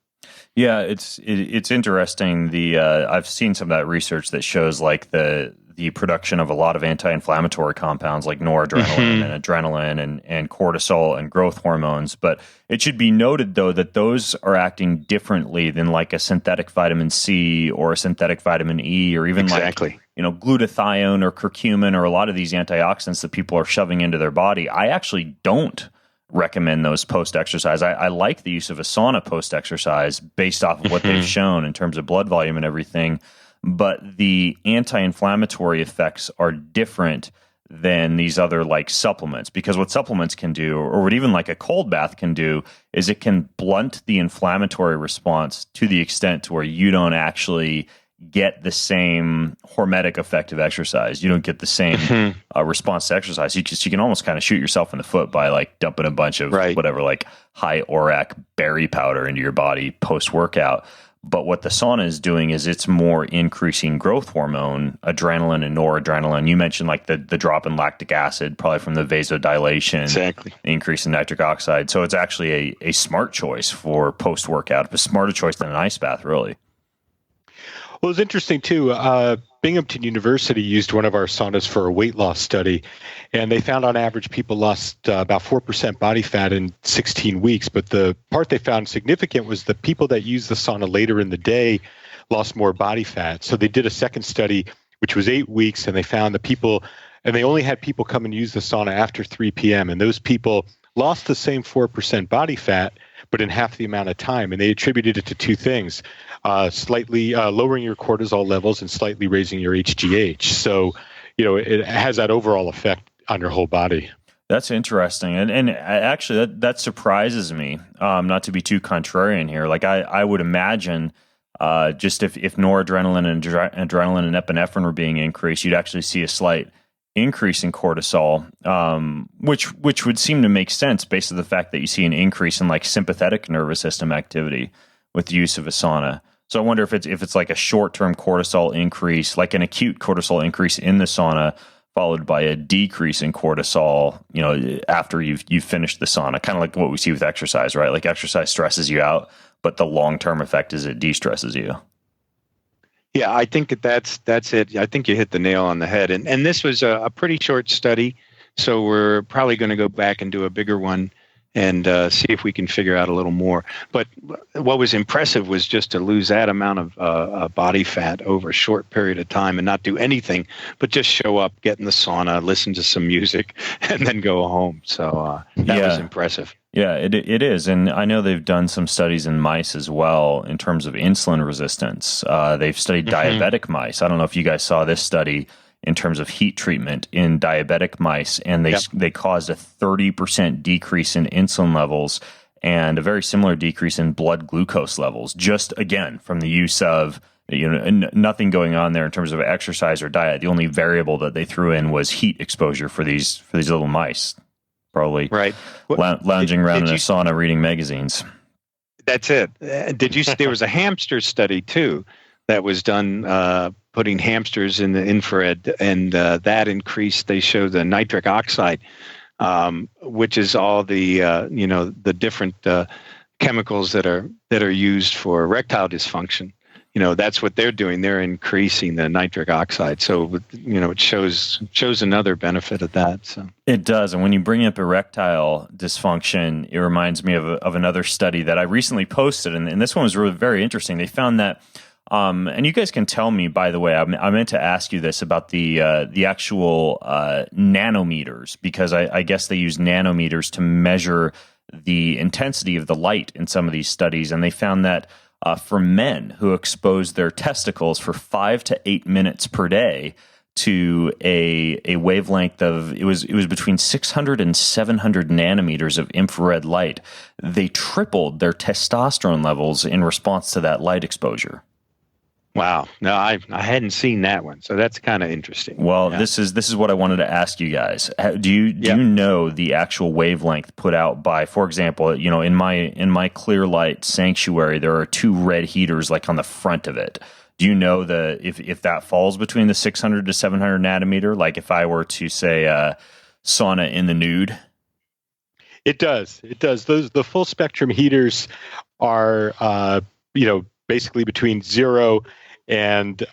Yeah, it's interesting. I've seen some of that research that shows like the production of a lot of anti-inflammatory compounds like noradrenaline and adrenaline and cortisol and growth hormones. But it should be noted, though, that those are acting differently than like a synthetic vitamin C or a synthetic vitamin E, or even like glutathione or curcumin, or a lot of these antioxidants that people are shoving into their body. I actually don't recommend those post-exercise. I like the use of a sauna post-exercise based off of what they've shown in terms of blood volume and everything. But the anti-inflammatory effects are different than these other like supplements, because what supplements can do, or what even like a cold bath can do, is it can blunt the inflammatory response to the extent to where you don't actually get the same hormetic effect of exercise. You don't get the same response to exercise. You can almost kind of shoot yourself in the foot by like dumping a bunch of whatever, like high ORAC berry powder into your body post-workout. But what the sauna is doing is it's more increasing growth hormone, adrenaline and noradrenaline. You mentioned like the drop in lactic acid, probably from the vasodilation, exactly, the increase in nitric oxide. So it's actually a smart choice for post-workout, a smarter choice than an ice bath, really. Well, it was interesting, too. Binghamton University used one of our saunas for a weight loss study, and they found on average people lost about 4% body fat in 16 weeks. But the part they found significant was the people that used the sauna later in the day lost more body fat. So they did a second study, which was 8 weeks, and they found the people, and they only had people come and use the sauna after 3 p.m., and those people lost the same 4% body fat, but in half the amount of time. And they attributed it to two things, slightly lowering your cortisol levels and slightly raising your HGH. So, it has that overall effect on your whole body. That's interesting. And actually, that surprises me, not to be too contrarian here. Like I would imagine just if noradrenaline and adrenaline and epinephrine were being increased, you'd actually see a slight increase in cortisol, which would seem to make sense based on the fact that you see an increase in like sympathetic nervous system activity with the use of a sauna. So I wonder if it's like a short-term cortisol increase, like an acute cortisol increase in the sauna, followed by a decrease in cortisol, after you've finished the sauna, kind of like what we see with exercise, right? Like exercise stresses you out, but the long-term effect is it de-stresses you. Yeah, I think that's it. I think you hit the nail on the head. And this was a pretty short study, so we're probably going to go back and do a bigger one and see if we can figure out a little more. But what was impressive was just to lose that amount of body fat over a short period of time and not do anything, but just show up, get in the sauna, listen to some music, and then go home. So that was impressive. Yeah, it is. And I know they've done some studies in mice as well in terms of insulin resistance. They've studied diabetic mice. I don't know if you guys saw this study in terms of heat treatment in diabetic mice, and they caused a 30% decrease in insulin levels and a very similar decrease in blood glucose levels, just again from the use of nothing going on there in terms of exercise or diet. The only variable that they threw in was heat exposure for these little mice, probably right lounging around in a sauna reading magazines. That's it. Did you see there was a hamster study too that was done putting hamsters in the infrared, and that increased, they showed the nitric oxide, which is all the the different chemicals that are used for erectile dysfunction. That's what they're doing. They're increasing the nitric oxide. So, it shows another benefit of that. So it does. And when you bring up erectile dysfunction, it reminds me of another study that I recently posted. And this one was really very interesting. They found that, and you guys can tell me, by the way, I meant to ask you this about the actual nanometers, because I guess they use nanometers to measure the intensity of the light in some of these studies. And they found that for men who exposed their testicles for 5 to 8 minutes per day to a wavelength of, it was between 600 and 700 nanometers of infrared light, they tripled their testosterone levels in response to that light exposure. Wow. No, I hadn't seen that one. So that's kind of interesting. Well, this is what I wanted to ask you guys. Do you know the actual wavelength put out by, for example, in my clear light sanctuary, there are 2 red heaters like on the front of it. Do you know if that falls between the 600 to 700 nanometer? Like if I were to say sauna in the nude? It does. The full spectrum heaters are basically between 0 and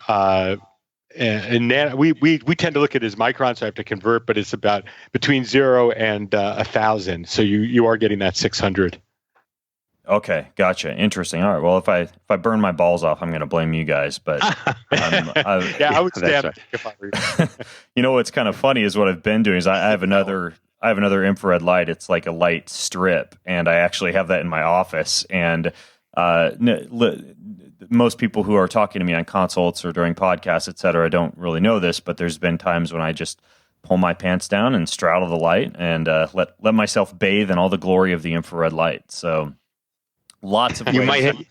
we tend to look at it as microns, so I have to convert, but it's about between 0 and 1,000. So you are getting that 600. Okay, gotcha. Interesting. All right. Well, if I burn my balls off, I'm going to blame you guys. But I would stay up if I were you. What's kind of funny is what I've been doing is I have another infrared light. It's like a light strip, and I actually have that in my office. And most people who are talking to me on consults or during podcasts, et cetera, don't really know this, but there's been times when I just pull my pants down and straddle the light and let myself bathe in all the glory of the infrared light. So lots of ways.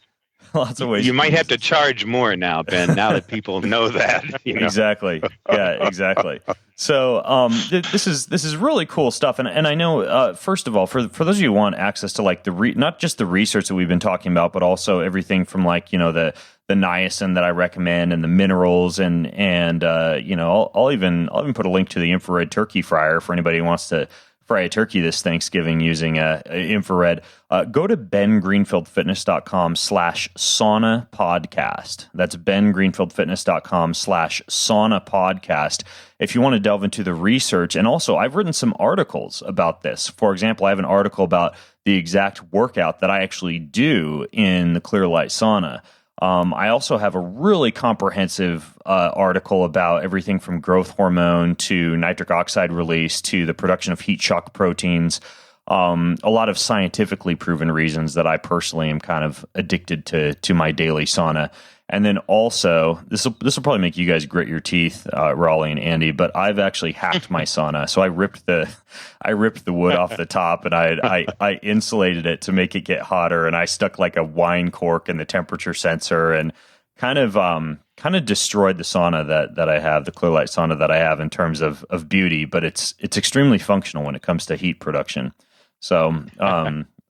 Lots of ways. You might have to charge more now, Ben, now that people know that. Exactly. Yeah, exactly. So this is really cool stuff. And I know, first of all, for those of you who want access to like not just the research that we've been talking about, but also everything from like, the niacin that I recommend and the minerals and I'll even put a link to the infrared turkey fryer for anybody who wants to fry a turkey this Thanksgiving using infrared. Go to bengreenfieldfitness.com/sauna podcast. That's bengreenfieldfitness.com/sauna podcast. If you want to delve into the research, and also I've written some articles about this. For example, I have an article about the exact workout that I actually do in the clear light sauna. I also have a really comprehensive article about everything from growth hormone to nitric oxide release to the production of heat shock proteins. A lot of scientifically proven reasons that I personally am kind of addicted to my daily sauna. And then also, this will probably make you guys grit your teeth, Raleigh and Andy, but I've actually hacked my sauna. So I ripped the wood off the top, and I insulated it to make it get hotter, and I stuck like a wine cork in the temperature sensor, and kind of destroyed the sauna that I have, the clear light sauna that I have in terms of beauty, but it's extremely functional when it comes to heat production. So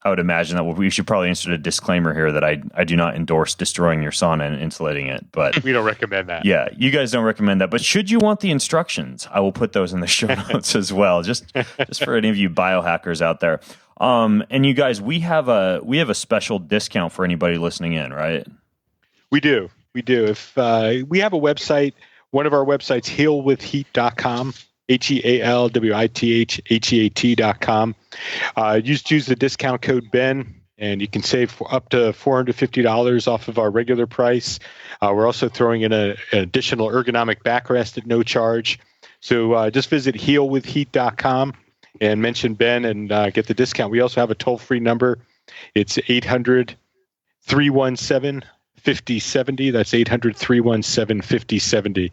I would imagine that we should probably insert a disclaimer here that I do not endorse destroying your sauna and insulating it, but we don't recommend that. Yeah, you guys don't recommend that. But should you want the instructions, I will put those in the show notes as well, just for any of you biohackers out there. And you guys, we have a special discount for anybody listening in, right? We do. If we have a website, one of our websites, healwithheat.com. HEALWITHHEAT.com. Use the discount code Ben, and you can save up to $450 off of our regular price. We're also throwing in an additional ergonomic backrest at no charge. So just visit healwithheat.com and mention Ben and get the discount. We also have a toll-free number. It's 800-317-5070. That's 800-317-5070.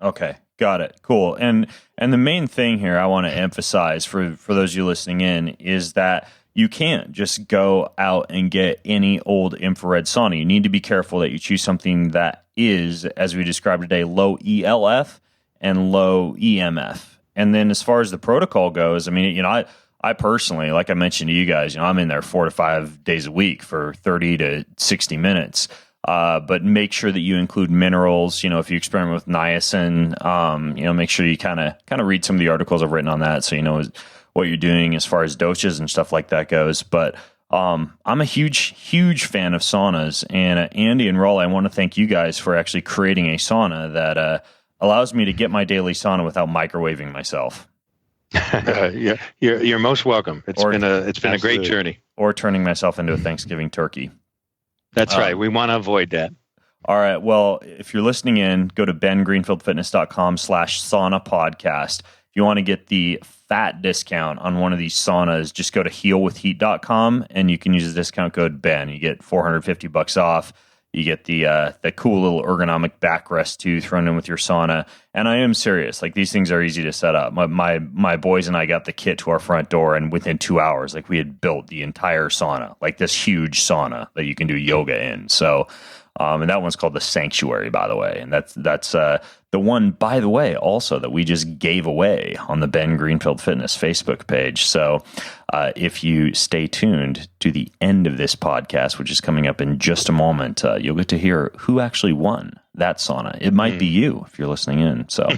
Okay. Got it. Cool. And the main thing here I want to emphasize for those of you listening in is that you can't just go out and get any old infrared sauna. You need to be careful that you choose something that is, as we described today, low ELF and low EMF. And then as far as the protocol goes, I mean, I personally, like I mentioned to you guys, I'm in there 4 to 5 days a week for 30 to 60 minutes. But make sure that you include minerals. If you experiment with niacin, make sure you kind of read some of the articles I've written on that, so you know what you're doing as far as dosages and stuff like that goes. But I'm a huge fan of saunas, and Andy and Raleigh, I want to thank you guys for actually creating a sauna that allows me to get my daily sauna without microwaving myself. Yeah, you're most welcome. It's been a great journey. Or turning myself into a Thanksgiving turkey. That's right. We want to avoid that. All right. Well, if you're listening in, go to bengreenfieldfitness.com/sauna podcast. If you want to get the fat discount on one of these saunas, just go to healwithheat.com and you can use the discount code Ben. You get $450 off. You get the cool little ergonomic backrest too thrown in with your sauna. And I am serious. Like, these things are easy to set up. My boys and I got the kit to our front door, and within 2 hours, like, we had built the entire sauna, like this huge sauna that you can do yoga in. So, and that one's called the Sanctuary, by the way. And that's the one, by the way, also that we just gave away on the Ben Greenfield Fitness Facebook page. So if you stay tuned to the end of this podcast, which is coming up in just a moment, you'll get to hear who actually won that sauna. It might be you if you're listening in. So,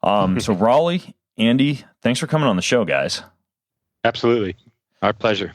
so Raleigh, Andy, thanks for coming on the show, guys. Absolutely. Our pleasure.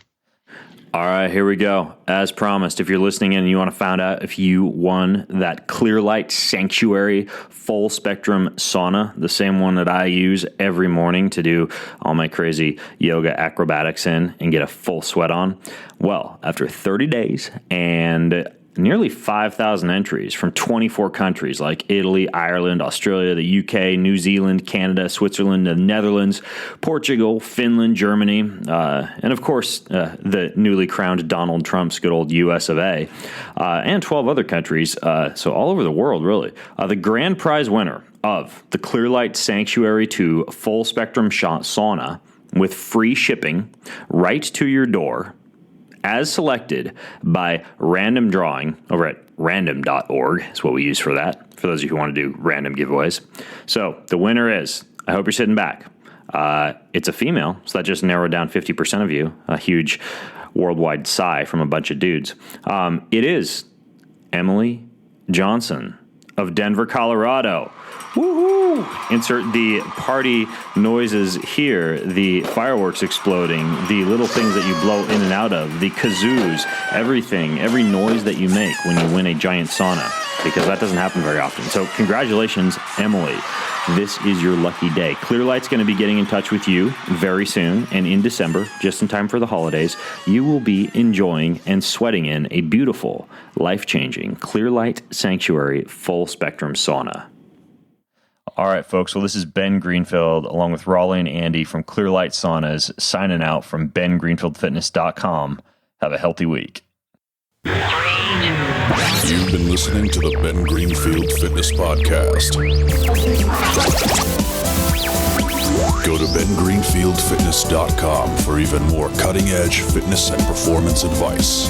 All right, here we go. As promised, if you're listening in and you want to find out if you won that Clearlight Sanctuary full spectrum sauna, the same one that I use every morning to do all my crazy yoga acrobatics in and get a full sweat on. Well, after 30 days and nearly 5,000 entries from 24 countries like Italy, Ireland, Australia, the UK, New Zealand, Canada, Switzerland, the Netherlands, Portugal, Finland, Germany, and of course, the newly crowned Donald Trump's good old US of A, and 12 other countries, so all over the world, really. The grand prize winner of the Clearlight Sanctuary 2 full spectrum sauna with free shipping right to your door, as selected by random drawing over at random.org is what we use for that, for those of you who want to do random giveaways. So the winner is, I hope you're sitting back. It's a female, so that just narrowed down 50% of you, a huge worldwide sigh from a bunch of dudes. It is Emily Johnson of Denver, Colorado. Woohoo! Insert the party noises here, the fireworks exploding, the little things that you blow in and out of, the kazoos, everything, every noise that you make when you win a giant sauna, because that doesn't happen very often. So congratulations, Emily. This is your lucky day. Clearlight's going to be getting in touch with you very soon, and in December, just in time for the holidays, you will be enjoying and sweating in a beautiful, life-changing Clearlight Sanctuary full spectrum sauna. All right, folks. Well, this is Ben Greenfield, along with Raleigh and Andy from Clearlight Saunas, signing out from bengreenfieldfitness.com. Have a healthy week. You've been listening to the Ben Greenfield Fitness Podcast. Go to bengreenfieldfitness.com for even more cutting-edge fitness and performance advice.